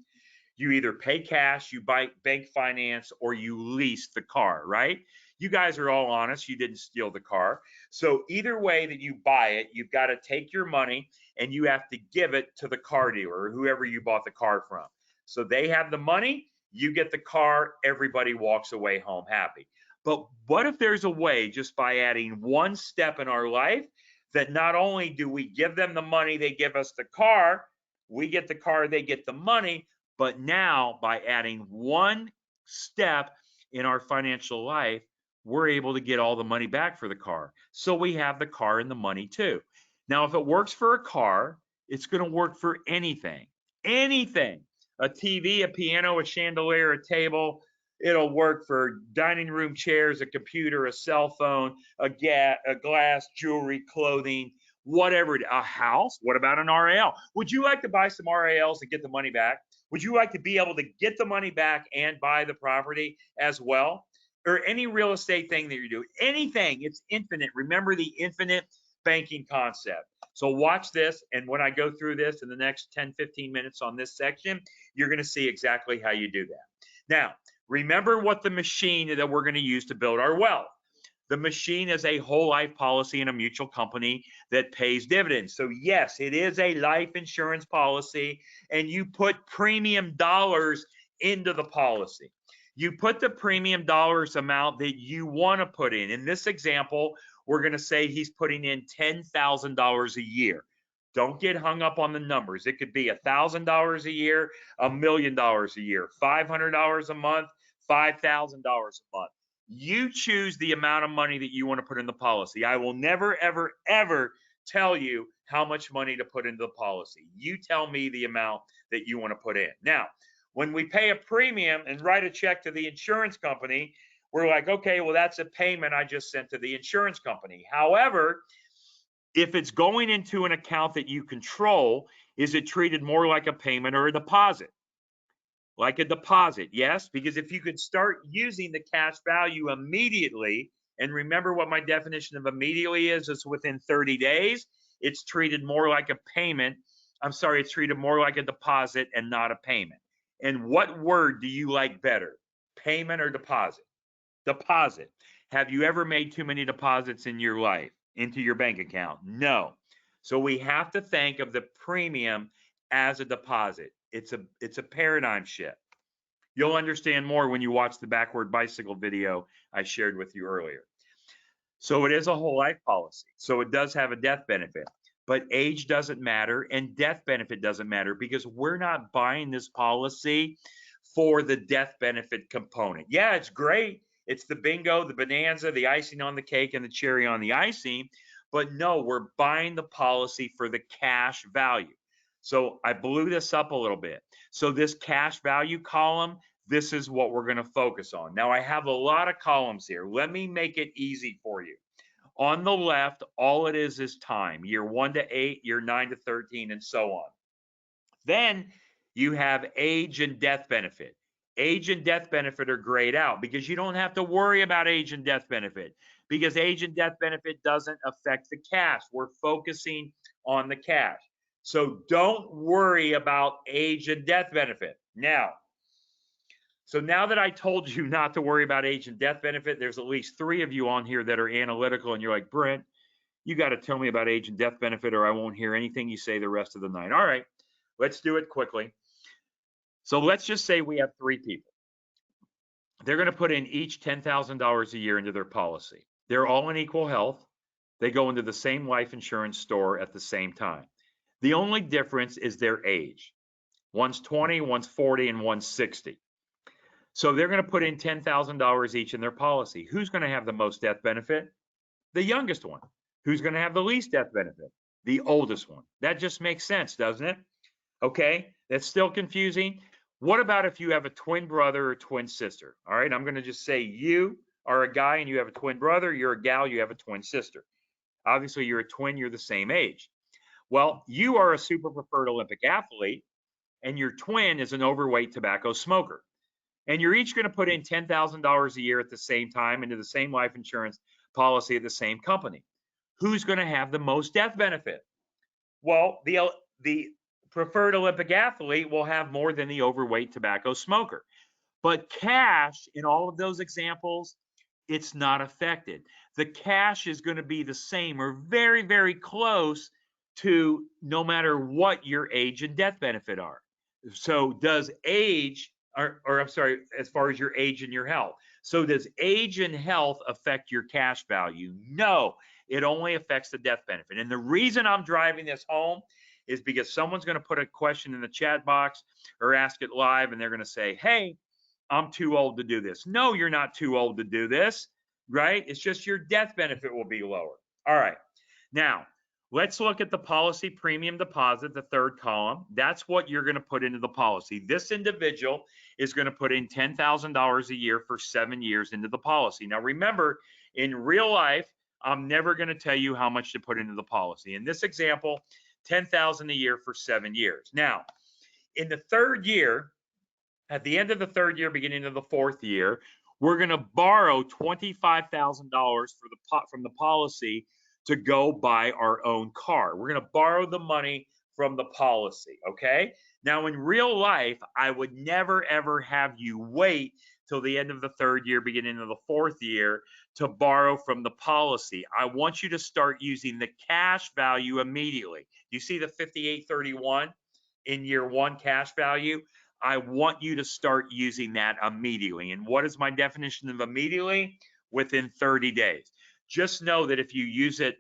Speaker 2: You either pay cash, you buy bank finance, or you lease the car, right? You guys are all honest. You didn't steal the car. So either way that you buy it, you've got to take your money and you have to give it to the car dealer or whoever you bought the car from. So they have the money, you get the car, everybody walks away home happy. But what if there's a way, just by adding one step in our life, that not only do we give them the money, they give us the car, we get the car, they get the money, but now by adding one step in our financial life, we're able to get all the money back for the car. So we have the car and the money too. Now, if it works for a car, it's going to work for anything. Anything. A TV, a piano, a chandelier, a table. It'll work for dining room chairs, a computer, a cell phone, a glass, jewelry, clothing, whatever. A house. What about an RAL? Would you like to buy some RALs and get the money back? Would you like to be able to get the money back and buy the property as well? Or any real estate thing that you do, anything, it's infinite. Remember the infinite banking concept. So watch this, and when I go through this in the next 10, 15 minutes on this section, you're going to see exactly how you do that. Now, remember what the machine that we're going to use to build our wealth. The machine is a whole life policy in a mutual company that pays dividends. So yes, it is a life insurance policy, and you put premium dollars into the policy. You put the premium dollars amount that you want to put in. In this example, we're going to say he's putting in $10,000 a year. Don't get hung up on the numbers. It could be $1,000 a year, $1 million a year, $500 a month, $5,000 a month. You choose the amount of money that you want to put in the policy. I will never, ever, ever tell you how much money to put into the policy. You tell me the amount that you want to put in. Now, when we pay a premium and write a check to the insurance company, we're like, okay, well, that's a payment I just sent to the insurance company. However, if it's going into an account that you control, is it treated more like a payment or a deposit? Like a deposit, yes, because if you could start using the cash value immediately, and remember what my definition of immediately is, it's within 30 days, it's treated more like a payment. I'm sorry, it's treated more like a deposit and not a payment. And what word do you like better, payment or deposit? Deposit. Have you ever made too many deposits in your life into your bank account? No. So we have to think of the premium as a deposit. It's a paradigm shift. You'll understand more when you watch the backward bicycle video I shared with you earlier. So it is a whole life policy. So it does have a death benefit, but age doesn't matter and death benefit doesn't matter because we're not buying this policy for the death benefit component. Yeah, it's great. It's the bingo, the bonanza, the icing on the cake, and the cherry on the icing. But no, we're buying the policy for the cash value. So I blew this up a little bit. So this cash value column, this is what we're going to focus on. Now I have a lot of columns here. Let me make it easy for you. On the left, all it is time, year 1 to 8, year 9 to 13, and so on. Then you have age and death benefit. Age and death benefit are grayed out because you don't have to worry about age and death benefit because age and death benefit doesn't affect the cash. We're focusing on the cash. So don't worry about age and death benefit. So now that I told you not to worry about age and death benefit, there's at least 3 of you on here that are analytical and you're like, Brent, you got to tell me about age and death benefit or I won't hear anything you say the rest of the night. All right, let's do it quickly. So let's just say we have 3 people. They're going to put in each $10,000 a year into their policy. They're all in equal health. They go into the same life insurance store at the same time. The only difference is their age. One's 20, one's 40, and one's 60. So they're going to put in $10,000 each in their policy. Who's going to have the most death benefit? The youngest one. Who's going to have the least death benefit? The oldest one. That just makes sense, doesn't it? Okay, that's still confusing. What about if you have a twin brother or twin sister? All right, I'm going to just say you are a guy and you have a twin brother, you're a gal, you have a twin sister. Obviously, you're a twin, you're the same age. Well, you are a super preferred Olympic athlete and your twin is an overweight tobacco smoker. And you're each going to put in $10,000 a year at the same time into the same life insurance policy at the same company. Who's going to have the most death benefit? Well, the preferred Olympic athlete will have more than the overweight tobacco smoker. But cash, in all of those examples, it's not affected. The cash is going to be the same or very, very close to no matter what your age and death benefit are. So does age, or I'm sorry, as far as your age and your health. So does age and health affect your cash value? No, it only affects the death benefit. And the reason I'm driving this home is because someone's going to put a question in the chat box or ask it live and they're going to say, hey, I'm too old to do this. No, you're not too old to do this, right? It's just your death benefit will be lower. All right. Now, let's look at the policy premium deposit, the third column. That's what you're going to put into the policy. This individual is going to put in $10,000 a year for 7 years into the policy. Now, remember, in real life, I'm never going to tell you how much to put into the policy. In this example, $10,000 a year for 7 years. Now, in the third year, at the end of the third year, beginning of the fourth year, we're going to borrow $25,000 from the policy to go buy our own car. We're going to borrow the money from the policy, okay? Now, in real life, I would never, ever have you wait till the end of the third year, beginning of the fourth year to borrow from the policy. I want you to start using the cash value immediately. You see the 5831 in year 1 cash value? I want you to start using that immediately. And what is my definition of immediately? Within 30 days. Just know that if you use it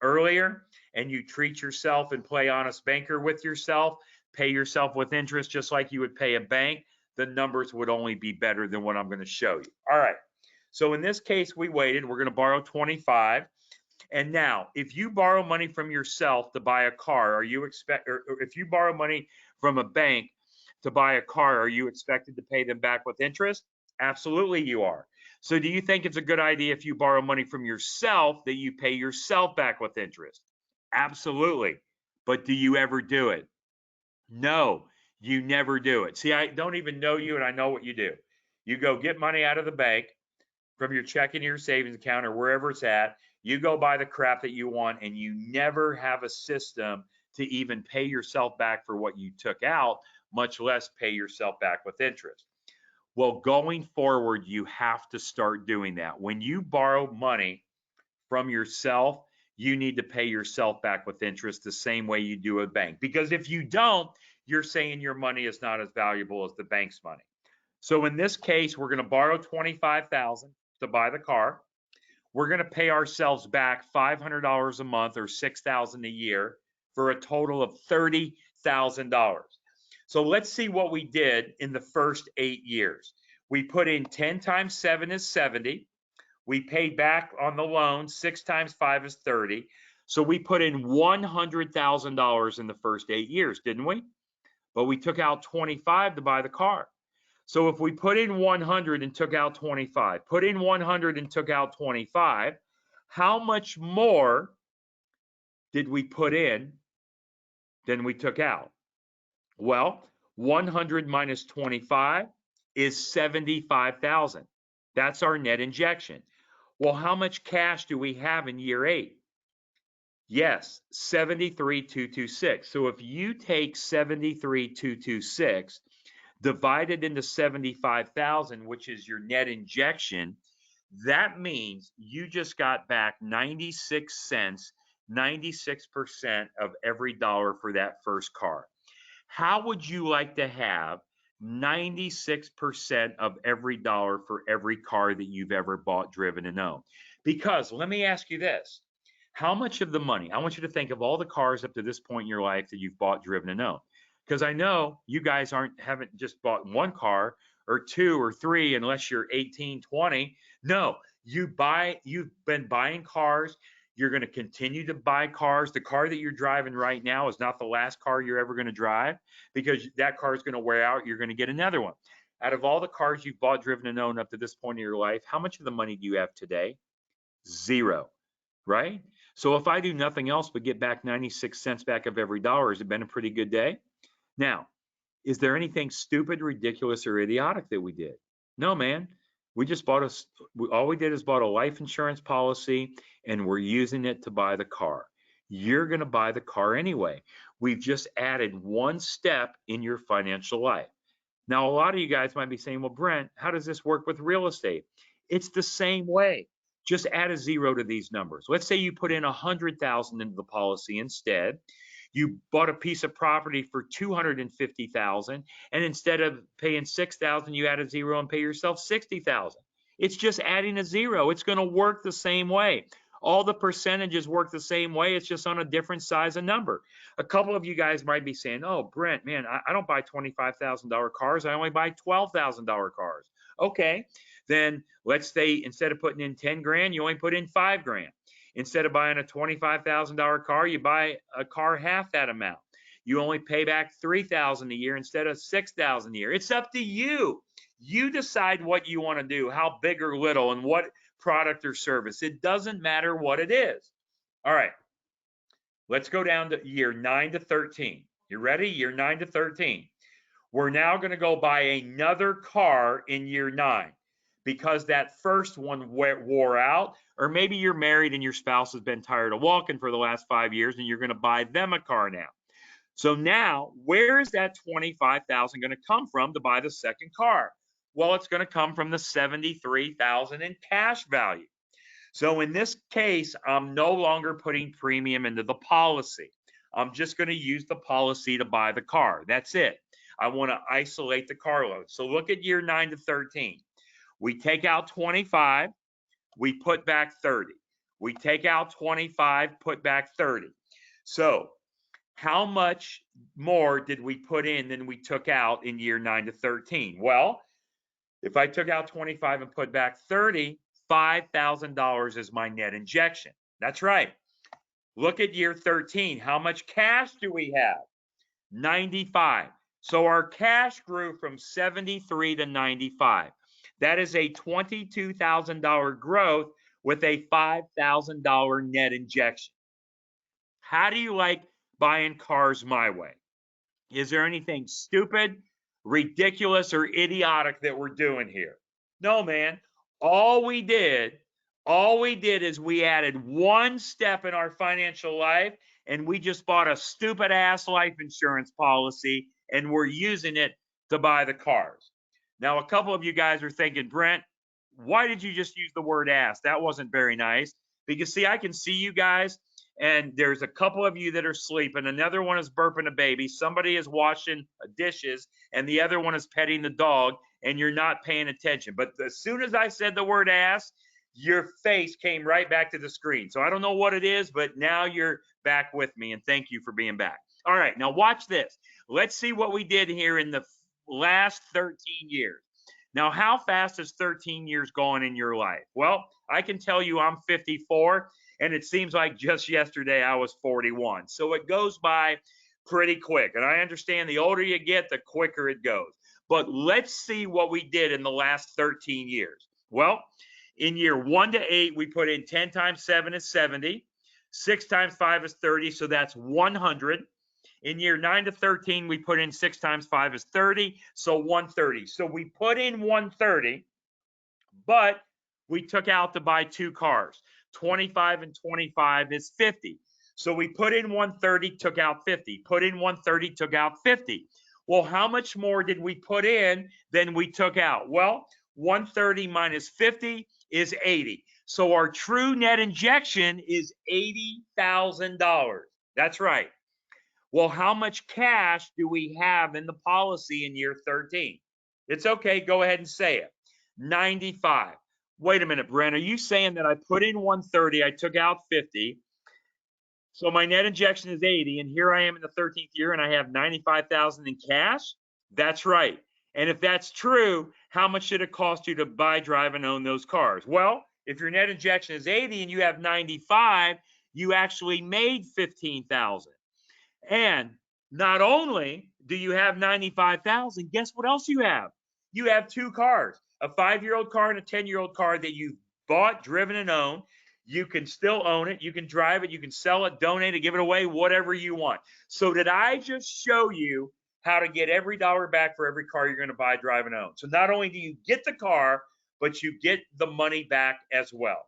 Speaker 2: earlier and you treat yourself and play honest banker with yourself, pay yourself with interest just like you would pay a bank, the numbers would only be better than what I'm going to show you. All right. So in this case, we waited. We're going to borrow 25. And now, if you borrow money from yourself to buy a car, or if you borrow money from a bank to buy a car, are you expected to pay them back with interest? Absolutely you are. So do you think it's a good idea if you borrow money from yourself that you pay yourself back with interest? Absolutely. But do you ever do it? No, you never do it. See, I don't even know you and I know what you do. You go get money out of the bank from your checking or your savings account or wherever it's at. You go buy the crap that you want and you never have a system to even pay yourself back for what you took out, much less pay yourself back with interest. Well, going forward, you have to start doing that. When you borrow money from yourself, you need to pay yourself back with interest the same way you do a bank. Because if you don't, you're saying your money is not as valuable as the bank's money. So in this case, we're going to borrow $25,000 to buy the car. We're going to pay ourselves back $500 a month or $6,000 a year for a total of $30,000. So let's see what we did in the first 8 years. We put in 10 times 7 is 70. We paid back on the loan 6 times 5 is 30. So we put in $100,000 in the first 8 years, didn't we? But we took out 25 to buy the car. So if we put in 100 and took out 25, put in 100 and took out 25, how much more did we put in than we took out? Well, 100 minus 25 is 75,000. That's our net injection. Well, how much cash do we have in year 8? Yes, 73,226. So if you take 73,226 divided into 75,000, which is your net injection, that means you just got back 96 cents, 96% of every dollar for that first car. How would you like to have 96% of every dollar for every car that you've ever bought, driven, and owned? Because let me ask you this. How much of the money, I want you to think of all the cars up to this point in your life that you've bought, driven, and owned. Because I know you guys haven't just bought one car or 2 or 3 unless you're 18, 20. No, you've been buying cars. You're going to continue to buy cars. The car that you're driving right now is not the last car you're ever going to drive, because that car is going to wear out. You're going to get another one. Out of all the cars you've bought, driven, and owned up to this point in your life, how much of the money do you have today? Zero, right? So if I do nothing else but get back 96 cents back of every dollar, has it been a pretty good day? Now, is there anything stupid, ridiculous, or idiotic that we did? No, man. We just all we did is bought a life insurance policy, and we're using it to buy the car. You're going to buy the car anyway. We've just added one step in your financial life. Now, a lot of you guys might be saying, well, Brent, how does this work with real estate? It's the same way. Just add a 0 to these numbers. Let's say you put in 100,000 into the policy instead. You bought a piece of property for 250,000, and instead of paying 6,000, you add a 0 and pay yourself 60,000. It's just adding a 0. It's going to work the same way. All the percentages work the same way. It's just on a different size of number. A couple of you guys might be saying, oh, Brent, man, I don't buy $25,000 cars. I only buy $12,000 cars. Okay, then let's say instead of putting in 10 grand, you only put in 5 grand. Instead of buying a $25,000 car, you buy a car half that amount. You only pay back $3,000 a year instead of $6,000 a year. It's up to you. You decide what you want to do, how big or little, and what product or service. It doesn't matter what it is. All right, let's go down to year 9 to 13. You ready? Year 9 to 13. We're now going to go buy another car in year 9 because that first one wore out, or maybe you're married and your spouse has been tired of walking for the last 5 years and you're going to buy them a car now. So now, where is that $25,000 going to come from to buy the second car? Well, it's going to come from the $73,000 in cash value. So in this case, I'm no longer putting premium into the policy. I'm just going to use the policy to buy the car. That's it. I want to isolate the car load. So look at year 9 to 13. We take out 25, we put back 30. We take out 25, put back 30. So how much more did we put in than we took out in year 9 to 13? Well, if I took out 25 and put back 30, $5,000 is my net injection. That's right. Look at year 13. How much cash do we have? 95. So our cash grew from 73 to 95. That is a $22,000 growth with a $5,000 net injection. How do you like buying cars my way? Is there anything stupid, ridiculous, or idiotic that we're doing here? No, man. All we did is we added one step in our financial life, and we just bought a stupid ass life insurance policy, and we're using it to buy the cars. Now, a couple of you guys are thinking, Brent, why did you just use the word ass? That wasn't very nice. Because see, I can see you guys, and there's a couple of you that are sleeping. Another one is burping a baby. Somebody is washing dishes, and the other one is petting the dog. and you're not paying attention. But as soon as I said the word ass, your face came right back to the screen. So I don't know what it is, but now you're back with me, and thank you for being back. All right, now watch this. Let's see what we did here in the last 13 years. Now, how fast has 13 years gone in your life? Well, I can tell you I'm 54, and it seems like just yesterday I was 41. So it goes by pretty quick. And I understand the older you get, the quicker it goes. But let's see what we did in the last 13 years. Well, in year 1 to 8, we put in 10 times 7 is 70. 6 times 5 is 30, so that's 100. In year 9 to 13, we put in 6 times 5 is 30, so 130. So we put in 130, but we took out to buy 2 cars. 25 and 25 is 50. So we put in 130, took out 50. Put in 130, took out 50. Well, how much more did we put in than we took out? Well, 130 minus 50 is 80. So our true net injection is $80,000. That's right. Well, how much cash do we have in the policy in year 13? It's okay. Go ahead and say it. 95. Wait a minute, Brent. Are you saying that I put in 130, I took out 50, so my net injection is 80, and here I am in the 13th year and I have 95,000 in cash? That's right. And if that's true, how much should it cost you to buy, drive, and own those cars? Well, if your net injection is 80 and you have 95, you actually made 15,000. And not only do you have 95,000, guess what else you have? You have 2 cars, a 5-year-old car and a 10-year-old car that you've bought, driven, and owned. You can still own it. You can drive it. You can sell it, donate it, give it away, whatever you want. So did I just show you how to get every dollar back for every car you're going to buy, drive, and own? So not only do you get the car, but you get the money back as well.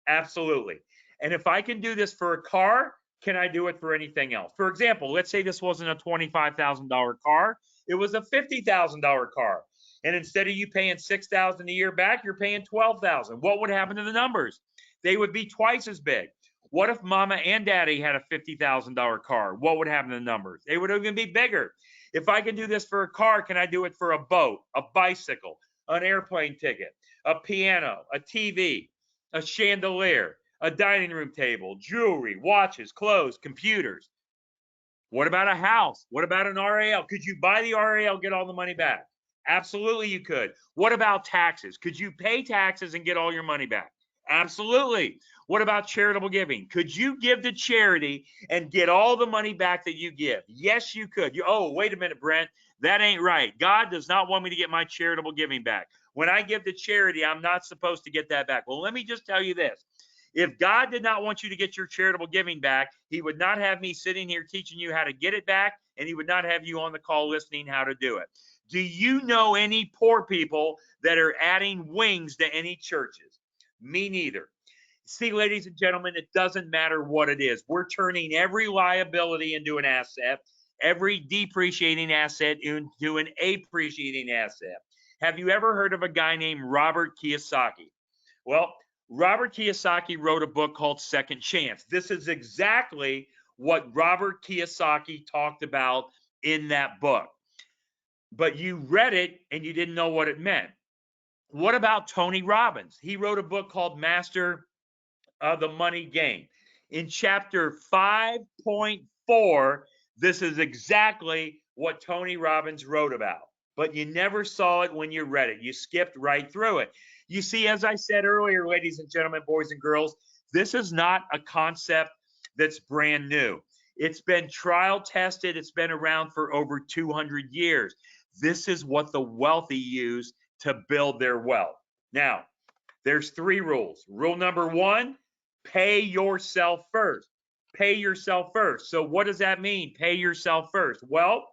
Speaker 2: Absolutely. And if I can do this for a car, can I do it for anything else? For example, let's say this wasn't a $25,000 car. It was a $50,000 car. And instead of you paying $6,000 a year back, you're paying $12,000. What would happen to the numbers? They would be twice as big. What if mama and daddy had a $50,000 car? What would happen to the numbers? They would even be bigger. If I can do this for a car, can I do it for a boat, a bicycle, an airplane ticket, a piano, a TV, a chandelier, a dining room table, jewelry, watches, clothes, computers? What about a house? What about an RAL? Could you buy the RAL, get all the money back? Absolutely you could. What about taxes? Could you pay taxes and get all your money back? Absolutely. What about charitable giving? Could you give to charity and get all the money back that you give? Yes, you could. Oh, wait a minute, Brent. That ain't right. God does not want me to get my charitable giving back. When I give to charity, I'm not supposed to get that back. Well, let me just tell you this. If God did not want you to get your charitable giving back, he would not have me sitting here teaching you how to get it back, and he would not have you on the call listening how to do it. Do you know any poor people that are adding wings to any churches? Me neither. See, ladies and gentlemen, it doesn't matter what it is. We're turning every liability into an asset, every depreciating asset into an appreciating asset. Have you ever heard of a guy named Robert Kiyosaki? Well, Robert Kiyosaki wrote a book called Second Chance. This is exactly what Robert Kiyosaki talked about in that book. But you read it and you didn't know what it meant. What about Tony Robbins? He wrote a book called Master of the Money Game. In chapter 5.4, this is exactly what Tony Robbins wrote about. But you never saw it when you read it. You skipped right through it. You see, as I said earlier, ladies and gentlemen, boys and girls, this is not a concept that's brand new. It's been trial tested. It's been around for over 200 years. This is what the wealthy use to build their wealth. Now, there's 3 rules. Rule number 1, pay yourself first. Pay yourself first. So what does that mean? Pay yourself first. Well,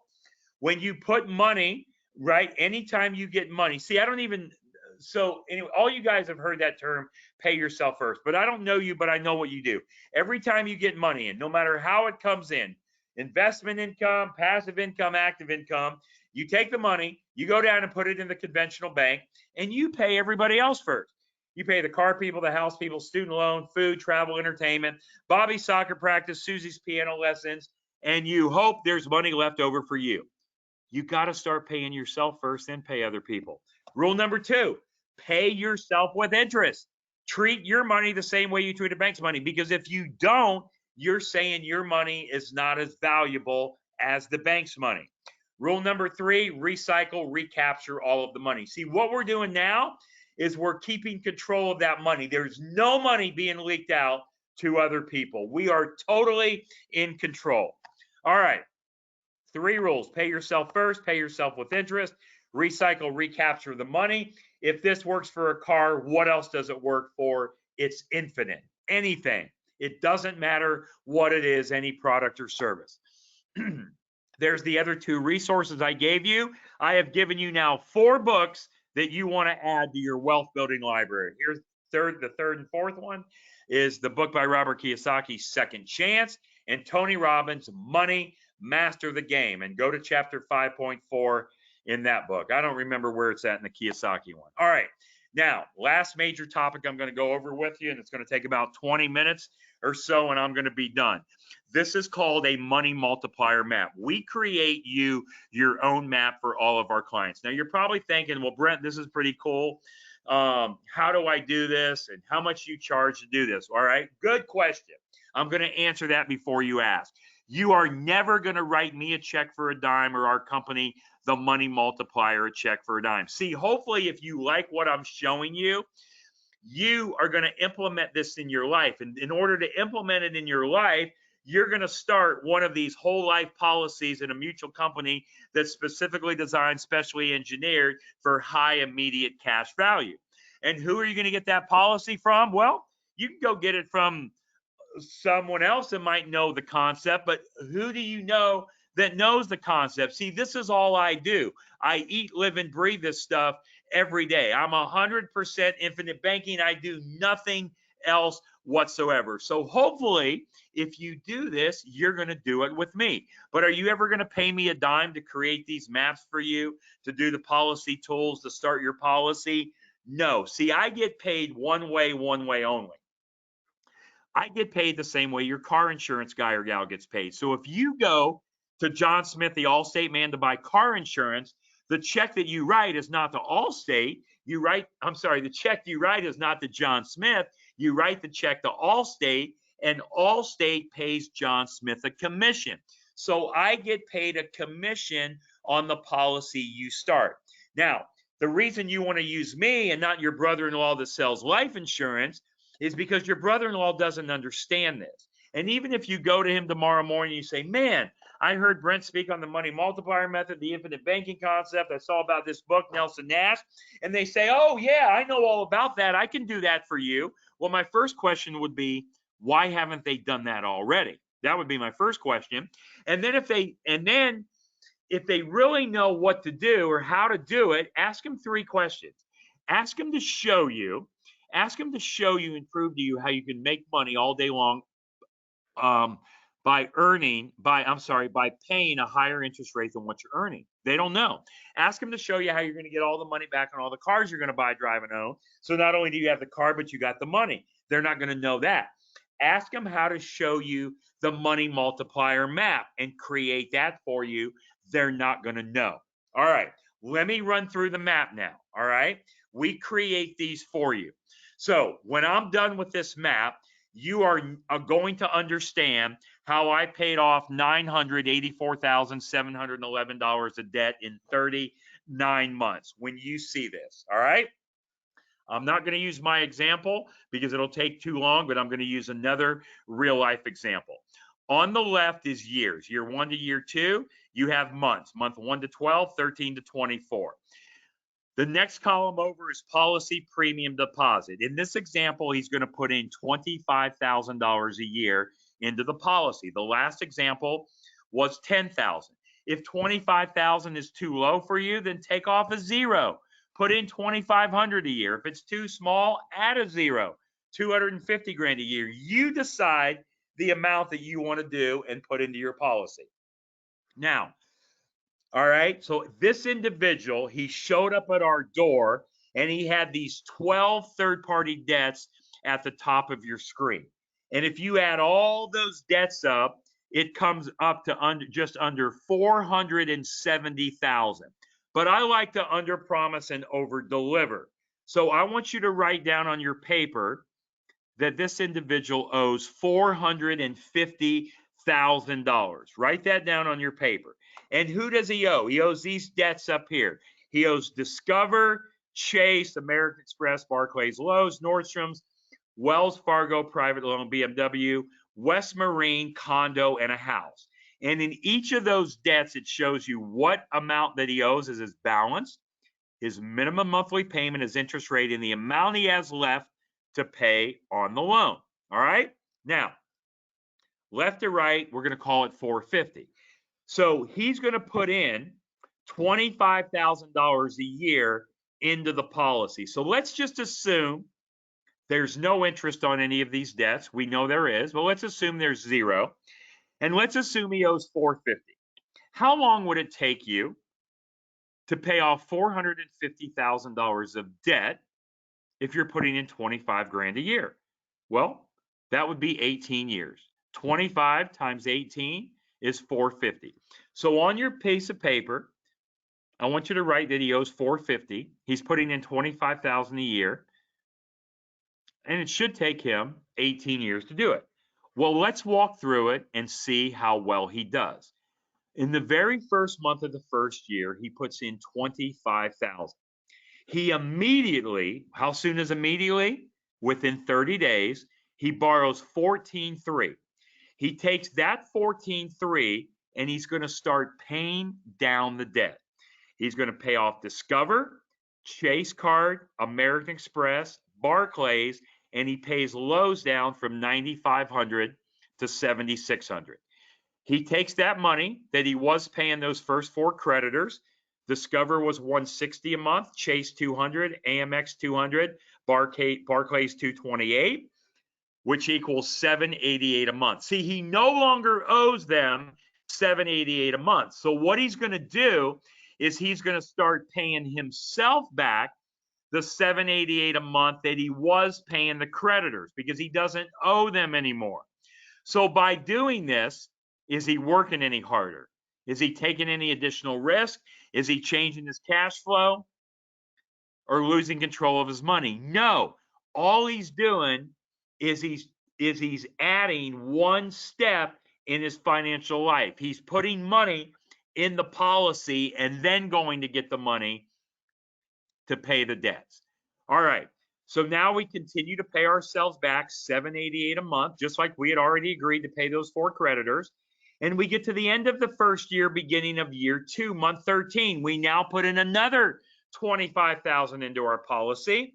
Speaker 2: when you put money, right, anytime you get money, see, I don't even, so anyway, all you guys have heard that term, pay yourself first, but I don't know you, but I know what you do. Every time you get money in, no matter how it comes in, investment income, passive income, active income, you take the money, you go down and put it in the conventional bank, and you pay everybody else first. You pay the car people, the house people, student loan, food, travel, entertainment, Bobby's soccer practice, Susie's piano lessons, and you hope there's money left over for you. You got to start paying yourself first, then pay other people. Rule number 2, pay yourself with interest. Treat your money the same way you treat a bank's money, because if you don't, you're saying your money is not as valuable as the bank's money. Rule number 3, recycle, recapture all of the money. See, what we're doing now is we're keeping control of that money. There's no money being leaked out to other people. We are totally in control. All right. 3 rules: pay yourself first, pay yourself with interest, recycle, recapture the money. If this works for a car, what else does it work for? It's infinite. Anything. It doesn't matter what it is, any product or service. There's the other 2 resources I gave you. I have given you now 4 books that you want to add to your wealth building library. Here's the third and fourth one is the book by Robert Kiyosaki, Second Chance, and Tony Robbins, Money, Master the Game. And go to chapter 5.4 in that book. I don't remember where it's at in the Kiyosaki one. All right. Now, last major topic I'm going to go over with you, and it's going to take about 20 minutes or so, and I'm going to be done. This is called a money multiplier map. We create you your own map for all of our clients. Now, you're probably thinking, well, Brent, this is pretty cool. How do I do this, and how much you charge to do this? All right, good question. I'm going to answer that before you ask. You are never going to write me a check for a dime, or our company, the Money Multiplier, a check for a dime. See, hopefully, if you like what I'm showing you, you are going to implement this in your life. And in order to implement it in your life, you're going to start one of these whole life policies in a mutual company that's specifically designed, specially engineered for high immediate cash value. And who are you going to get that policy from? Well, you can go get it from someone else that might know the concept, but who do you know that knows the concept? See, this is all I do. I eat, live, and breathe this stuff every day. I'm 100% infinite banking. I do nothing else whatsoever. So hopefully, if you do this, you're going to do it with me. But are you ever going to pay me a dime to create these maps for you, to do the policy tools, to start your policy? No. See, I get paid one way only. I get paid the same way your car insurance guy or gal gets paid. So if you go to John Smith, the Allstate man, to buy car insurance, the check that you write is not to Allstate. The check you write is not to John Smith. You write the check to Allstate, and Allstate pays John Smith a commission. So I get paid a commission on the policy you start. Now, the reason you want to use me and not your brother-in-law that sells life insurance is because your brother-in-law doesn't understand this. And even if you go to him tomorrow morning and you say, man, I heard Brent speak on the Money Multiplier Method, the infinite banking concept. I saw about this book, Nelson Nash. And they say, oh, yeah, I know all about that. I can do that for you. Well, my first question would be, why haven't they done that already? That would be my first question. And then if they really know what to do or how to do it, ask them 3 questions. Ask them to show you and prove to you how you can make money all day long by paying a higher interest rate than what you're earning. They don't know. Ask them to show you how you're going to get all the money back on all the cars you're going to buy, drive, and own. So not only do you have the car, but you got the money. They're not going to know that. Ask them how to show you the money multiplier map and create that for you. They're not going to know. All right, let me run through the map now. All right, we create these for you. So when I'm done with this map, you are going to understand how I paid off $984,711 of debt in 39 months when you see this. All right. I'm not going to use my example because it'll take too long, but I'm going to use another real life example. On the left is years, year 1 to year 2. You have months, month 1 to 12, 13 to 24. The next column over is policy premium deposit. In this example, he's going to put in $25,000 a year into the policy. The last example was $10,000. If $25,000 is too low for you, then take off a 0. Put in $2,500 a year. If it's too small, add a 0. $250,000 a year. You decide the amount that you want to do and put into your policy. Now, all right, so this individual, he showed up at our door and he had these 12 third-party debts at the top of your screen. And if you add all those debts up, it comes up to just under $470,000. but I like to underpromise and overdeliver. So I want you to write down on your paper that this individual owes $450,000. Write that down on your paper. And who does he owe? He owes these debts up here. He owes Discover, Chase, American Express, Barclays, Lowe's, Nordstrom's, Wells Fargo, private loan, BMW, West Marine, condo, and a house. And in each of those debts, it shows you what amount that he owes as his balance, his minimum monthly payment, his interest rate, and the amount he has left to pay on the loan. All right. Now, left to right, we're going to call it 450. So he's going to put in $25,000 a year into the policy. So let's just assume there's no interest on any of these debts. We know there is, but let's assume there's zero. And let's assume he owes $450. How long would it take you to pay off $450,000 of debt if you're putting in 25 grand a year? Well, that would be 18 years. 25 times 18 is 450. So on your piece of paper, I want you to write that he owes 450. He's putting in 25,000 a year, and it should take him 18 years to do it. Well, let's walk through it and see how well he does. In the very first month of the first year, he puts in 25,000. He immediately, how soon is immediately? Within 30 days, he borrows 14,300. He takes that 14,300 and he's going to start paying down the debt. He's going to pay off Discover, Chase card, American Express, Barclays, and he pays Lowe's down from 9,500 to 7,600. He takes that money that he was paying those first four creditors. Discover was $160 a month, Chase $200, AMX $200, Barclays $228, which equals $788 a month. See, he no longer owes them $788 a month. So what he's going to do is he's going to start paying himself back the $788 a month that he was paying the creditors because he doesn't owe them anymore. So by doing this, is he working any harder? Is he taking any additional risk? Is he changing his cash flow or losing control of his money? No. All he's doing is he's adding one step in his financial life. He's putting money in the policy and then going to get the money to pay the debts. All right. So now we continue to pay ourselves back $788 a month, just like we had already agreed to pay those four creditors. And we get to the end of the first year, beginning of year 2, month 13. We now put in another $25,000 into our policy.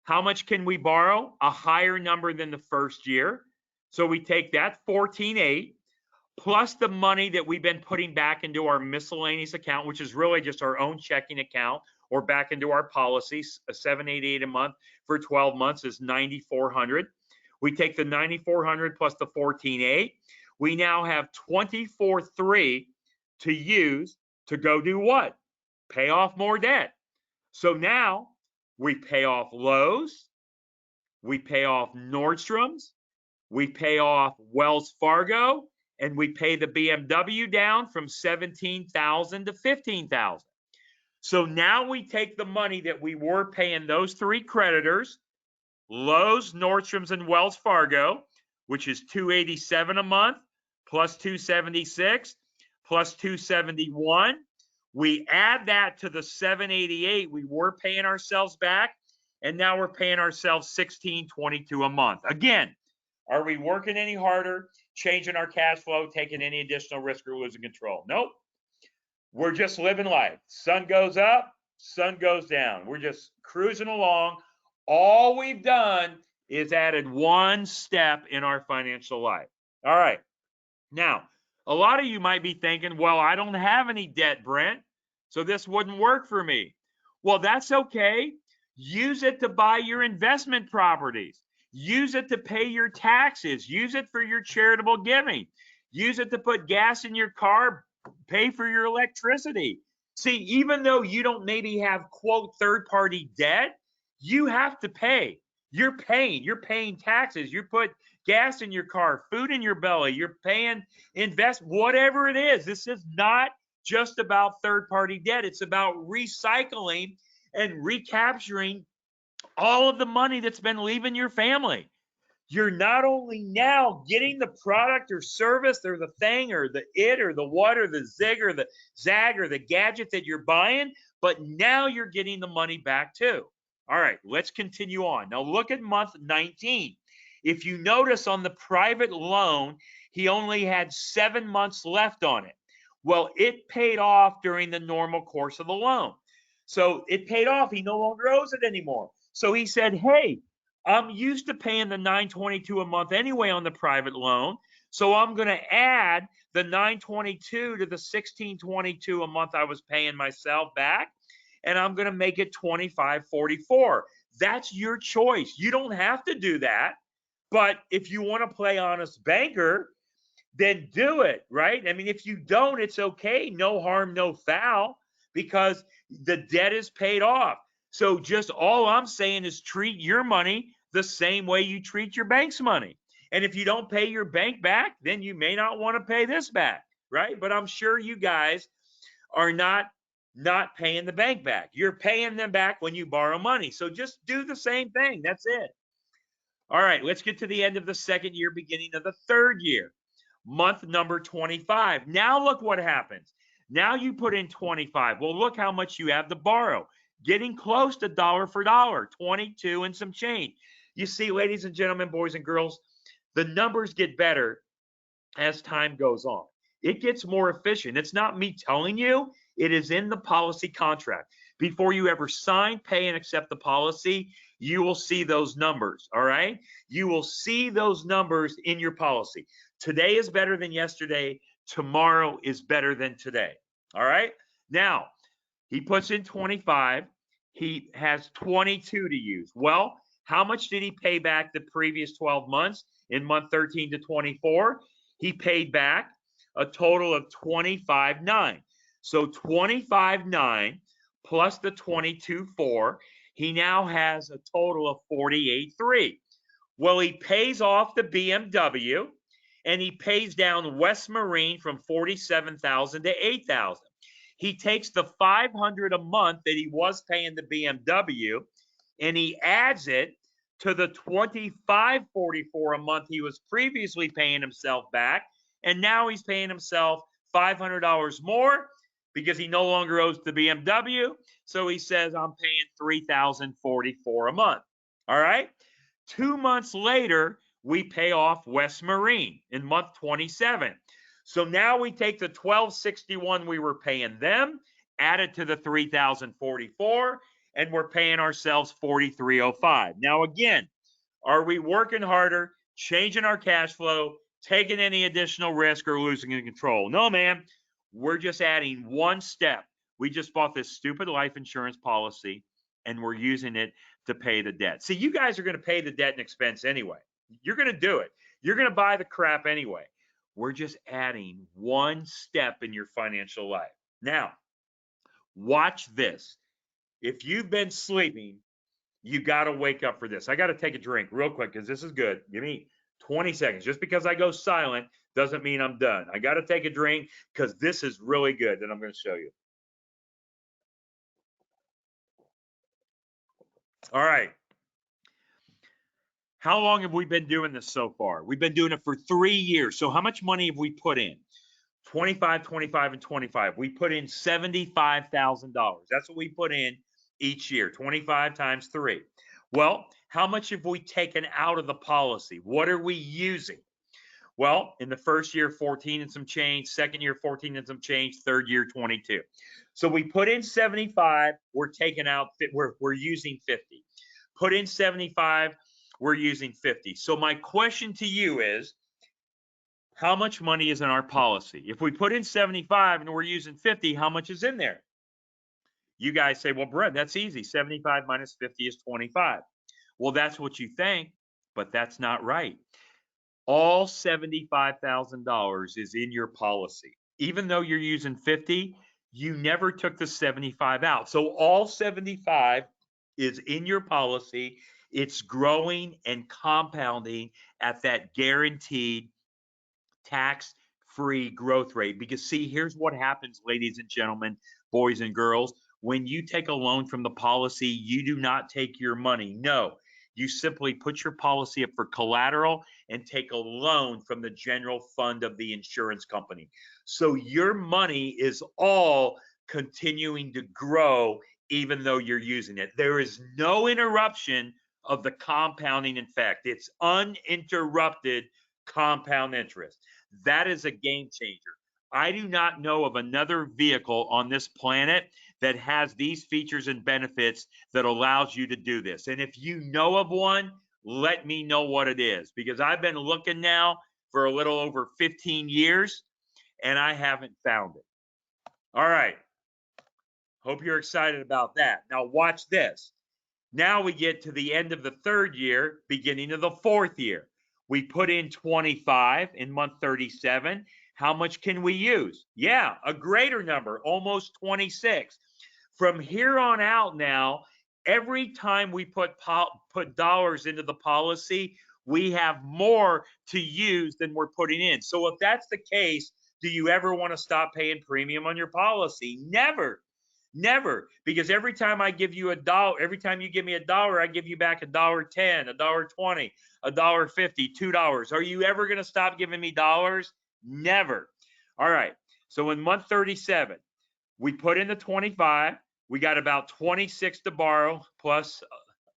Speaker 2: How much can we borrow? A higher number than the first year. So we take that 14,800 plus the money that we've been putting back into our miscellaneous account, which is really just our own checking account, or back into our policies. $788 a month for 12 months is $9,400. We take the $9,400 plus the $14,800. We now have $24,300 to use to go do what? Pay off more debt. So now we pay off Lowe's, we pay off Nordstrom's, we pay off Wells Fargo, and we pay the BMW down from 17,000 to 15,000. So now we take the money that we were paying those three creditors, Lowe's, Nordstrom's, and Wells Fargo, which is $287 a month, plus $276, plus $271. We add that to the $788 we were paying ourselves back, and now we're paying ourselves $1,622 a month. Again, are we working any harder, changing our cash flow, taking any additional risk, or losing control? Nope. We're just living life. Sun goes up, sun goes down. We're just cruising along. All we've done is added one step in our financial life. All right. Now, a lot of you might be thinking, well, I don't have any debt, Brent, so this wouldn't work for me. Well, that's okay. Use it to buy your investment properties. Use it to pay your taxes. Use it for your charitable giving. Use it to put gas in your car, pay for your electricity. See, even though you don't maybe have, quote, third-party debt, you have to pay. You're paying taxes. You put gas in your car, food in your belly. You're paying whatever it is. This is not just about third-party debt. It's about recycling and recapturing all of the money that's been leaving your family. You're not only now getting the product or service or the thing or the it or the what or the zig or the zag or the gadget that you're buying, but now you're getting the money back too. All right, let's continue on. Now look at month 19. If you notice on the private loan, he only had 7 months left on it. Well, it paid off during the normal course of the loan. So it paid off. He no longer owes it anymore. So he said, hey, I'm used to paying the $922 a month anyway on the private loan. So I'm going to add the $922 to the $1622 a month I was paying myself back. And I'm going to make it $2544. That's your choice. You don't have to do that. But if you want to play honest banker, then do it, right? I mean, if you don't, it's okay. No harm, no foul, because the debt is paid off. So just all I'm saying is treat your money the same way you treat your bank's money. And if you don't pay your bank back, then you may not want to pay this back, right? But I'm sure you guys are not paying the bank back. You're paying them back when you borrow money. So just do the same thing. That's it. All right, let's get to the end of the second year, beginning of the third year. Month number 25. Now look what happens. Now you put in 25. Well, look how much you have to borrow. Getting close to dollar for dollar, 22 and some change. You see, ladies and gentlemen, boys and girls, the numbers get better as time goes on. It gets more efficient. It's not me telling you. It is in the policy contract. Before you ever sign, pay, and accept the policy, you will see those numbers, all right? You will see those numbers in your policy. Today is better than yesterday. Tomorrow is better than today, all right? Now, he puts in 25. He has 22 to use. Well, how much did he pay back the previous 12 months in month 13 to 24? He paid back a total of 25.9. So 25.9 plus the 22.4, he now has a total of 48.3. Well, he pays off the BMW and he pays down West Marine from 47,000 to 8,000. He takes the 500 a month that he was paying the BMW and he adds it to the 25.44 a month he was previously paying himself back, and now he's paying himself $500 more because he no longer owes the BMW. So he says, I'm paying $3,044 a month. All right. 2 months later, we pay off West Marine in month 27. So now we take the $1,261 we were paying them, add it to the $3,044, and we're paying ourselves $4,305. Now again, are we working harder, changing our cash flow, taking any additional risk, or losing control? No, man. We're just adding one step. We just bought this stupid life insurance policy, and we're using it to pay the debt. See, you guys are going to pay the debt and expense anyway. You're going to do it. You're going to buy the crap anyway. We're just adding one step in your financial life. Now, watch this. If you've been sleeping, you got to wake up for this. I got to take a drink real quick because this is good. Give me 20 seconds. Just because I go silent doesn't mean I'm done. I got to take a drink because this is really good that I'm going to show you. All right. How long have we been doing this so far? We've been doing it for 3 years. So how much money have we put in? 25, 25, and 25. We put in $75,000. That's what we put in each year, 25 times 3. Well, how much have we taken out of the policy? What are we using? Well, in the first year, 14 and some change, second year, 14 and some change, third year, 22. So we put in 75, we're taking out, we're using 50. Put in 75, we're using 50. So my question to you is, how much money is in our policy? If we put in 75 and we're using 50, how much is in there? You guys say, well, Brent, that's easy. 75 minus 50 is 25. Well, that's what you think, but that's not right. All $75,000 is in your policy. Even though you're using 50, you never took the 75 out. So all 75 is in your policy. It's growing and compounding at that guaranteed tax-free growth rate. Because see, here's what happens, ladies and gentlemen, boys and girls. When you take a loan from the policy, you do not take your money. No, you simply put your policy up for collateral and take a loan from the general fund of the insurance company. So your money is all continuing to grow even though you're using it. There is no interruption of the compounding effect. It's uninterrupted compound interest. That is a game changer. I do not know of another vehicle on this planet that has these features and benefits that allows you to do this. And if you know of one, let me know what it is, because I've been looking now for a little over 15 years and I haven't found it. All right. Hope you're excited about that. Now watch this. Now we get to the end of the third year, beginning of the fourth year. We put in 25 in month 37. How much can we use? Yeah, a greater number, almost 26. From here on out now, every time we put dollars into the policy, we have more to use than we're putting in. So if that's the case, do you ever want to stop paying premium on your policy? Never. Never, because every time I give you a dollar, every time you give me a dollar, I give you back $1.10, $1.20, $1.50, $2. Are you ever going to stop giving me dollars? Never. All right. So in month 37, we put in the 25. We got about 26 to borrow plus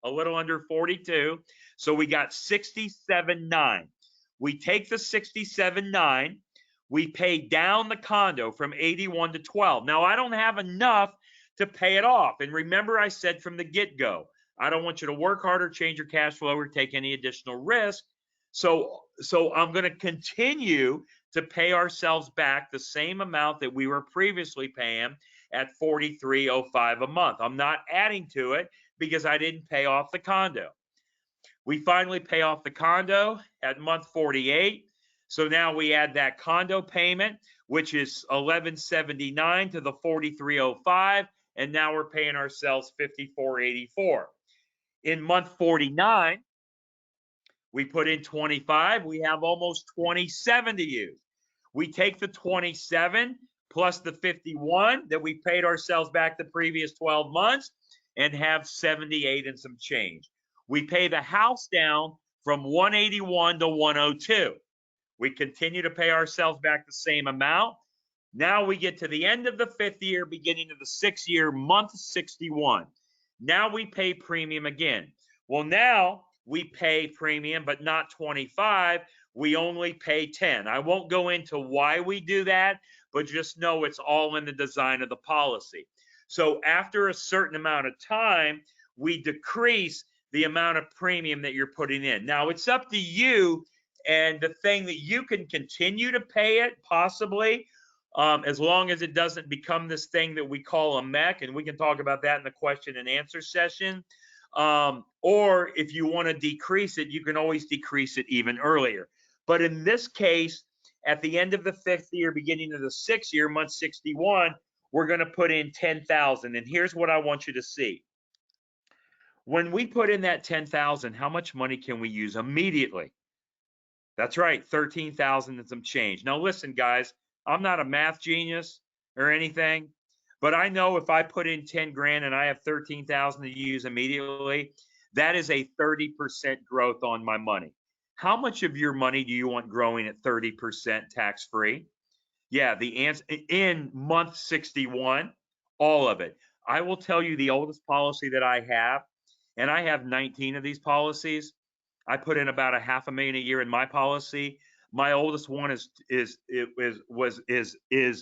Speaker 2: a little under 42. So we got 67.9. We take the 67.9. We pay down the condo from 81 to 12. Now, I don't have enough to pay it off. And remember, I said from the get-go, I don't want you to work harder, change your cash flow, or take any additional risk. So I'm going to continue to pay ourselves back the same amount that we were previously paying at $43.05 a month. I'm not adding to it because I didn't pay off the condo. We finally pay off the condo at month 48. So now we add that condo payment, which is $11.79 to the $43.05, and now we're paying ourselves $54.84. In month 49, we put in 25. We have almost 27 to use. We take the 27 plus the 51 that we paid ourselves back the previous 12 months and have 78 and some change. We pay the house down from 181 to 102. We continue to pay ourselves back the same amount. Now we get to the end of the fifth year, beginning of the sixth year, month 61. Now we pay premium again. Well, now we pay premium, but not 25. We only pay 10. I won't go into why we do that, but just know it's all in the design of the policy. So after a certain amount of time, we decrease the amount of premium that you're putting in. Now it's up to you. And the thing that you can continue to pay it, possibly, as long as it doesn't become this thing that we call a mech, and we can talk about that in the question and answer session. Or if you want to decrease it, you can always decrease it even earlier. But in this case, at the end of the fifth year, beginning of the sixth year, month 61, we're going to put in 10,000. And here's what I want you to see. When we put in that 10,000, how much money can we use immediately? That's right, 13,000 and some change. Now listen, guys, I'm not a math genius or anything, but I know if I put in 10 grand and I have 13,000 to use immediately, that is a 30% growth on my money. How much of your money do you want growing at 30% tax-free? Yeah, the answer in month 61, all of it. I will tell you the oldest policy that I have, and I have 19 of these policies. I put in about $500,000 a year in my policy. My oldest one is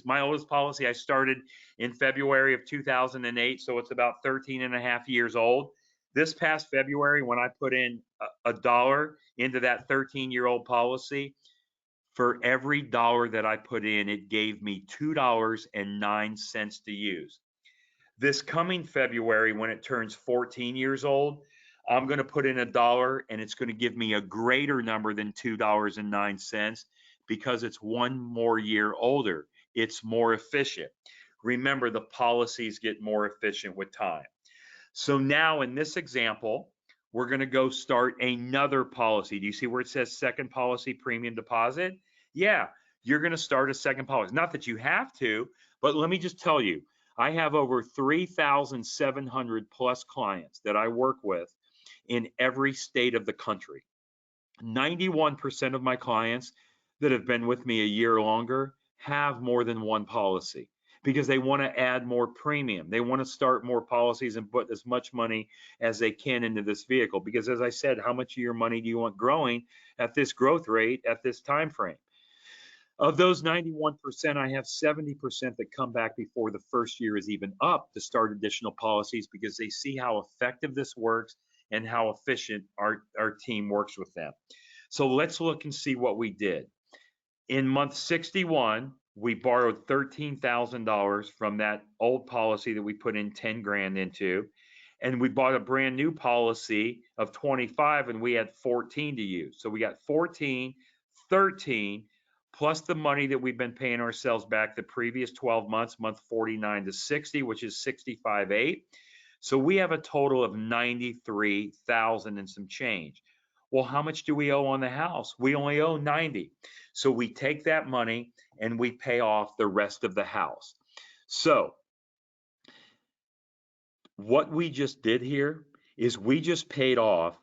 Speaker 2: my oldest policy. I started in February of 2008, so it's about 13 and a half years old. This past February, when I put in a dollar into that 13-year-old policy, for every dollar that I put in, it gave me $2.09 to use. This coming February, when it turns 14 years old, I'm going to put in a dollar and it's going to give me a greater number than $2.09 because it's one more year older. It's more efficient. Remember, the policies get more efficient with time. So now in this example, we're going to go start another policy. Do you see where it says second policy premium deposit? Yeah, you're going to start a second policy. Not that you have to, but let me just tell you, I have over 3,700 plus clients that I work with in every state of the country. 91% of my clients that have been with me a year or longer have more than one policy because they want to add more premium. They want to start more policies and put as much money as they can into this vehicle. Because as I said, how much of your money do you want growing at this growth rate at this time frame? Of those 91%, I have 70% that come back before the first year is even up to start additional policies because they see how effective this works and how efficient our team works with them. So let's look and see what we did. In month 61, we borrowed $13,000 from that old policy that we put in 10 grand into, and we bought a brand new policy of 25 and we had 14 to use. So we got 14, 13, plus the money that we've been paying ourselves back the previous 12 months, month 49 to 60, which is 65.8. So we have a total of 93,000 and some change. Well, how much do we owe on the house? We only owe 90. So we take that money and we pay off the rest of the house. So what we just did here is we just paid off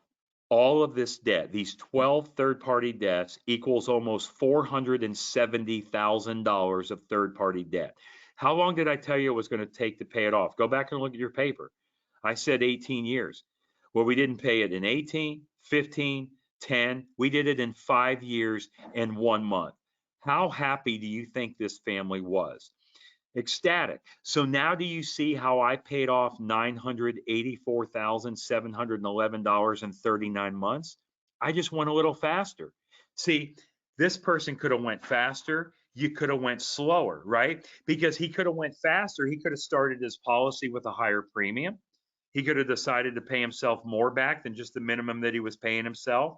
Speaker 2: all of this debt. These 12 third-party debts equals almost $470,000 of third-party debt. How long did I tell you it was going to take to pay it off? Go back and look at your paper. I said 18 years. Well, we didn't pay it in 18, 15, 10. We did it in 5 years and 1 month. How happy do you think this family was? Ecstatic. So now do you see how I paid off $984,711 in 39 months? I just went a little faster. See, this person could have went faster. You could have went slower, right? Because he could have went faster. He could have started his policy with a higher premium. He could have decided to pay himself more back than just the minimum that he was paying himself.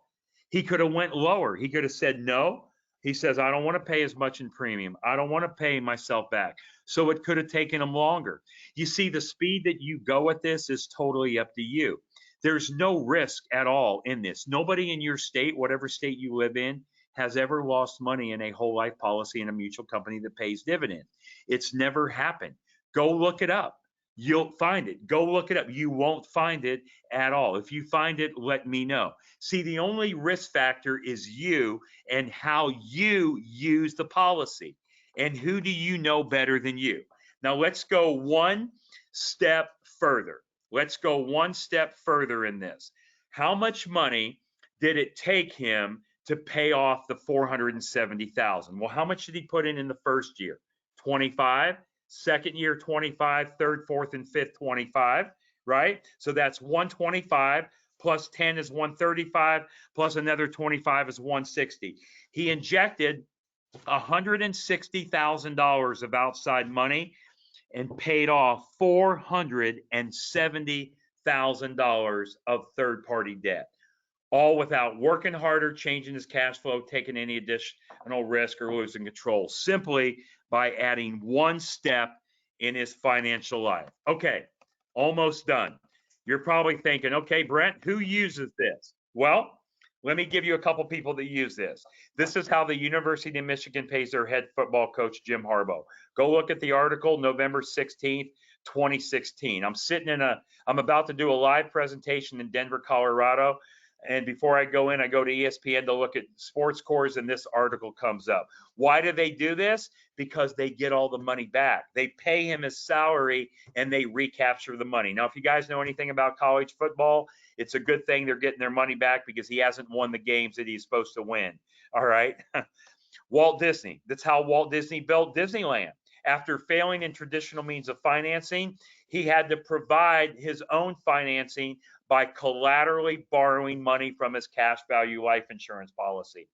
Speaker 2: He could have went lower. He could have said no. He says, I don't want to pay as much in premium. I don't want to pay myself back. So it could have taken him longer. You see, the speed that you go at this is totally up to you. There's no risk at all in this. Nobody in your state, whatever state you live in, has ever lost money in a whole life policy in a mutual company that pays dividend. It's never happened. Go look it up. You'll find it. Go look it up. You won't find it at all. If you find it, let me know. See, the only risk factor is you and how you use the policy. And who do you know better than you? Now, let's go one step further. Let's go one step further in this. How much money did it take him to pay off the $470,000? Well, how much did he put in the first year? 25. Second year, 25, third, fourth, and fifth, 25, right? So that's 125 plus 10 is 135 plus another 25 is 160. He injected $160,000 of outside money and paid off $470,000 of third-party debt, all without working harder, changing his cash flow, taking any additional risk, or losing control, simply by adding one step in his financial life. Okay, almost done. You're probably thinking, okay, Brent, who uses this? Well, let me give you a couple people that use this. This is how the University of Michigan pays their head football coach, Jim Harbaugh. Go look at the article, November 16th, 2016. I'm about to do a live presentation in Denver, Colorado. And before I go in, I go to ESPN to look at sports scores, and this article comes up. Why do they do this? Because they get all the money back. They pay him his salary, and they recapture the money. Now, if you guys know anything about college football, it's a good thing they're getting their money back because he hasn't won the games that he's supposed to win. All right. Walt Disney. That's how Walt Disney built Disneyland. After failing in traditional means of financing, he had to provide his own financing by collaterally borrowing money from his cash value life insurance policy.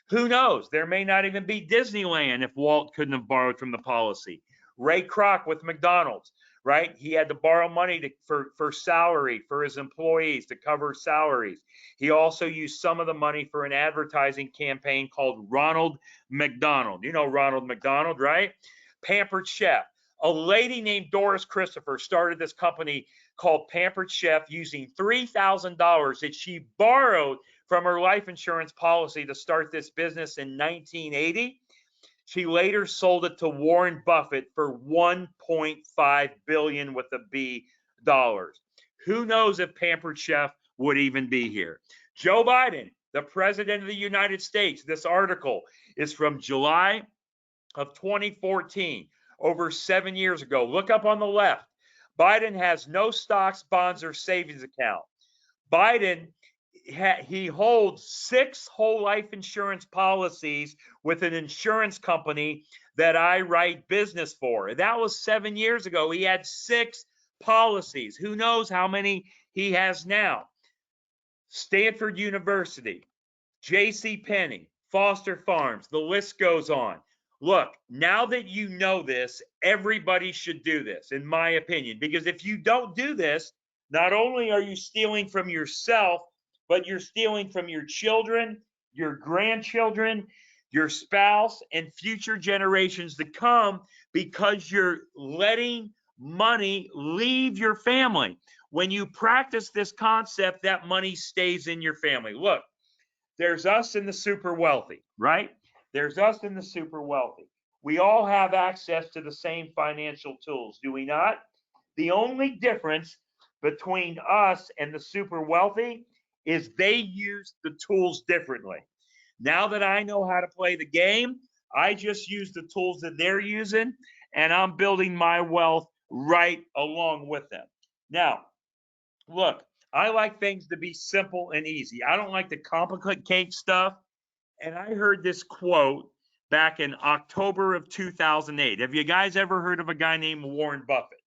Speaker 2: Who knows? There may not even be Disneyland if Walt couldn't have borrowed from the policy. Ray Kroc with McDonald's, right? He had to borrow money for salary for his employees to cover salaries. He also used some of the money for an advertising campaign called Ronald McDonald. You know Ronald McDonald, right? Pampered Chef. A lady named Doris Christopher started this company called Pampered Chef using $3,000 that she borrowed from her life insurance policy to start this business in 1980. She later sold it to Warren Buffett for $1.5 billion with a B dollars. Who knows if Pampered Chef would even be here? Joe Biden, the president of the United States. This article is from July of 2014, over 7 years ago. Look up on the left. Biden has no stocks, bonds, or savings account. Biden, he holds 6 whole life insurance policies with an insurance company that I write business for. That was 7 years ago. He had 6 policies. Who knows how many he has now? Stanford University, J.C. Penney, Foster Farms, the list goes on. Look, now that you know this, everybody should do this, in my opinion, because if you don't do this, not only are you stealing from yourself, but you're stealing from your children, your grandchildren, your spouse, and future generations to come, because you're letting money leave your family. When you practice this concept, that money stays in your family. Look, there's us and the super wealthy, right? There's us and the super wealthy. We all have access to the same financial tools, do we not? The only difference between us and the super wealthy is they use the tools differently. Now that I know how to play the game, I just use the tools that they're using, and I'm building my wealth right along with them. Now, look, I like things to be simple and easy. I don't like the complicate stuff. And I heard this quote back in October of 2008. Have you guys ever heard of a guy named Warren Buffett?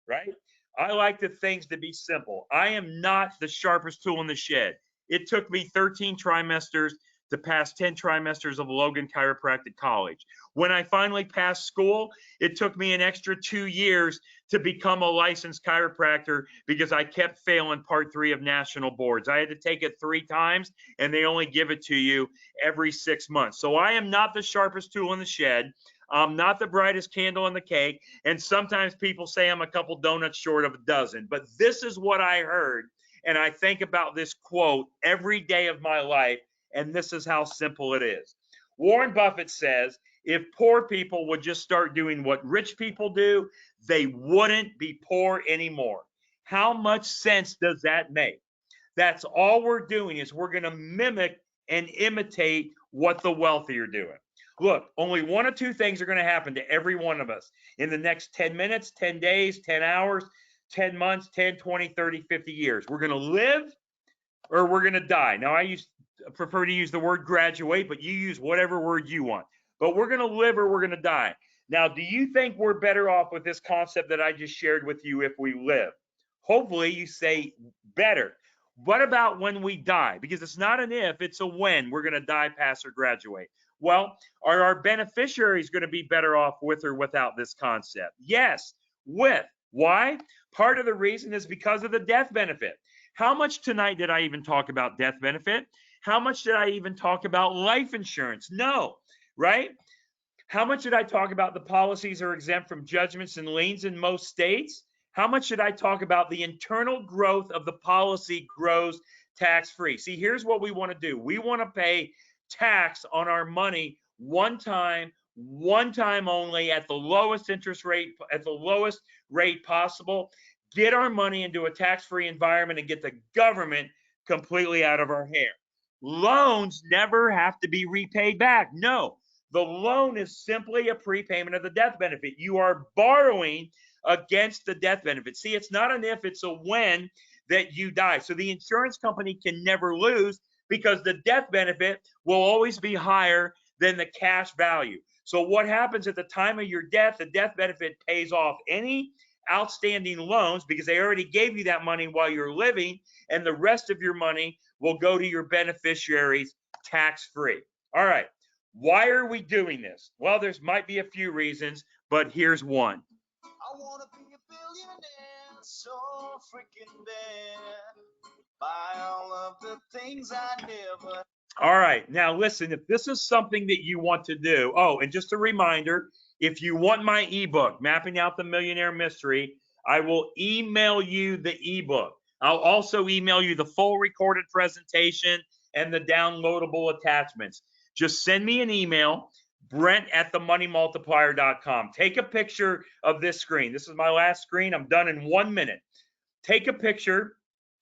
Speaker 2: Right? I like the things to be simple. I am not the sharpest tool in the shed. It took me 13 trimesters to pass 10 trimesters of Logan Chiropractic College. When I finally passed school, it took me an extra 2 years to become a licensed chiropractor because I kept failing part 3 of national boards. I had to take it 3 times, and they only give it to you every 6 months. So I am not the sharpest tool in the shed. I'm not the brightest candle in the cake. And sometimes people say I'm a couple donuts short of a dozen. But this is what I heard. And I think about this quote every day of my life. And this is how simple it is. Warren Buffett says, if poor people would just start doing what rich people do, they wouldn't be poor anymore. How much sense does that make? That's all we're doing, is we're going to mimic and imitate what the wealthy are doing. Look, only 1 or 2 things are going to happen to every one of us in the next 10 minutes, 10 days, 10 hours, 10 months, 10, 20, 30, 50 years. We're going to live or we're going to die. Now, I prefer to use the word graduate, but you use whatever word you want. But we're going to live or we're going to die. Now, do you think we're better off with this concept that I just shared with you if we live? Hopefully you say better. What about when we die? Because it's not an if, it's a when we're going to die, pass, or graduate. Well, are our beneficiaries going to be better off with or without this concept? Yes, with. Why? Part of the reason is because of the death benefit. How much tonight did I even talk about death benefit? How much did I even talk about life insurance? No, right? How much did I talk about the policies are exempt from judgments and liens in most states? How much did I talk about the internal growth of the policy grows tax-free? See, here's what we want to do. We want to pay tax on our money one time only, at the lowest interest rate, at the lowest rate possible. Get our money into a tax-free environment and get the government completely out of our hair. Loans never have to be repaid back. No, the loan is simply a prepayment of the death benefit. You are borrowing against the death benefit. See, it's not an if, it's a when that you die. So the insurance company can never lose, because the death benefit will always be higher than the cash value. So what happens at the time of your death, the death benefit pays off any outstanding loans, because they already gave you that money while you're living, and the rest of your money will go to your beneficiaries tax-free. All right, why are we doing this? Well, there's might be a few reasons, but here's one.
Speaker 3: I want to be a billionaire, so freaking bad. Buy all of the things I never.
Speaker 2: All right, now listen, if this is something that you want to do, oh, and just a reminder, if you want my ebook, Mapping Out the Millionaire Mystery, I will email you the ebook. I'll also email you the full recorded presentation and the downloadable attachments. Just send me an email, Brent@themoneymultiplier.com. Take a picture of this screen. This is my last screen. I'm done in 1 minute. Take a picture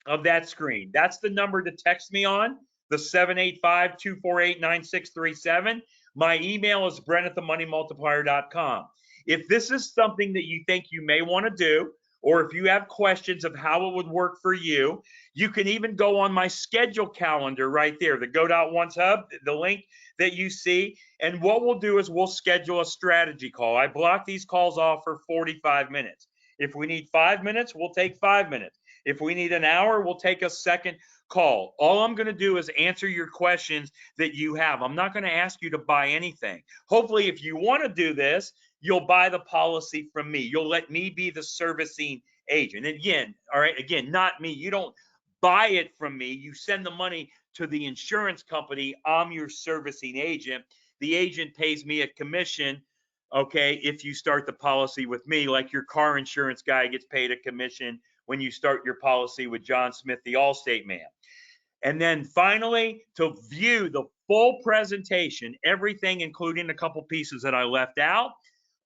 Speaker 2: of that screen. That's the number to text me on, the 785-248-9637. My email is Brent@themoneymultiplier.com. If this is something that you think you may want to do, or if you have questions of how it would work for you, you can even go on my schedule calendar right there, the Go.Once Hub, the link that you see. And what we'll do is we'll schedule a strategy call. I block these calls off for 45 minutes. If we need 5 minutes, we'll take 5 minutes. If we need an hour, we'll take a second call. All I'm going to do is answer your questions that you have. I'm not going to ask you to buy anything. Hopefully, if you want to do this, you'll buy the policy from me. You'll let me be the servicing agent. And again, all right, again, not me. You don't buy it from me. You send the money to the insurance company. I'm your servicing agent. The agent pays me a commission, okay, if you start the policy with me, like your car insurance guy gets paid a commission when you start your policy with John Smith, the Allstate man. And then finally, to view the full presentation, everything, including a couple pieces that I left out,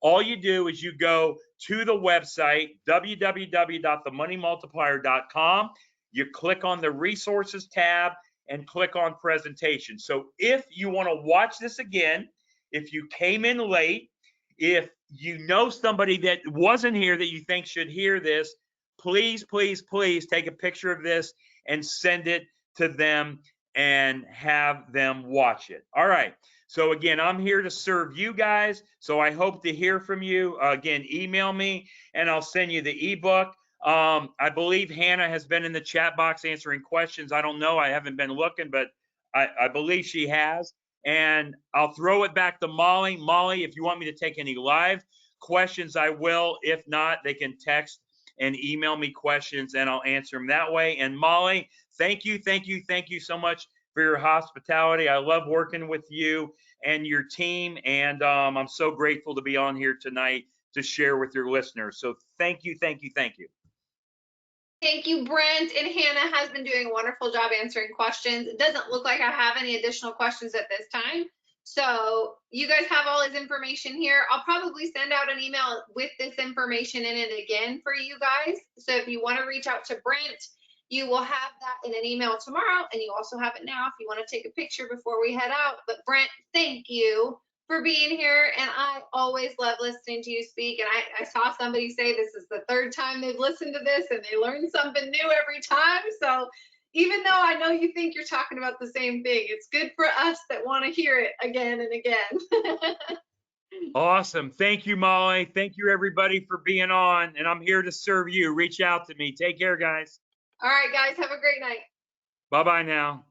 Speaker 2: all you do is you go to the website, www.themoneymultiplier.com. You click on the resources tab and click on presentation. So if you want to watch this again, if you came in late, if you know somebody that wasn't here that you think should hear this, please, please, please take a picture of this and send it to them and have them watch it. All right. So again, I'm here to serve you guys. So I hope to hear from you. Again, email me and I'll send you the ebook. I believe Hannah has been in the chat box answering questions. I don't know. I haven't been looking, but I believe she has. And I'll throw it back to Molly. Molly, if you want me to take any live questions, I will. If not, they can text and email me questions and I'll answer them that way. And Molly, thank you so much for your hospitality. I love working with you and your team. And I'm so grateful to be on here tonight to share with your listeners. So thank you.
Speaker 1: Thank you, Brent. And Hannah has been doing a wonderful job answering questions. It doesn't look like I have any additional questions at this time. So you guys have all his information here. I'll probably send out an email with this information in it again for you guys. So if you want to reach out to Brent, you will have that in an email tomorrow. And you also have it now if you want to take a picture before we head out. But Brent, thank you for being here. And I always love listening to you speak. And I saw somebody say this is the third time they've listened to this and they learn something new every time. So even though I know you think you're talking about the same thing, it's good for us that want to hear it again and again.
Speaker 2: Awesome. Thank you, Molly. Thank you, everybody, for being on. And I'm here to serve you. Reach out to me. Take care, guys.
Speaker 1: All right, guys. Have a great night.
Speaker 2: Bye-bye now.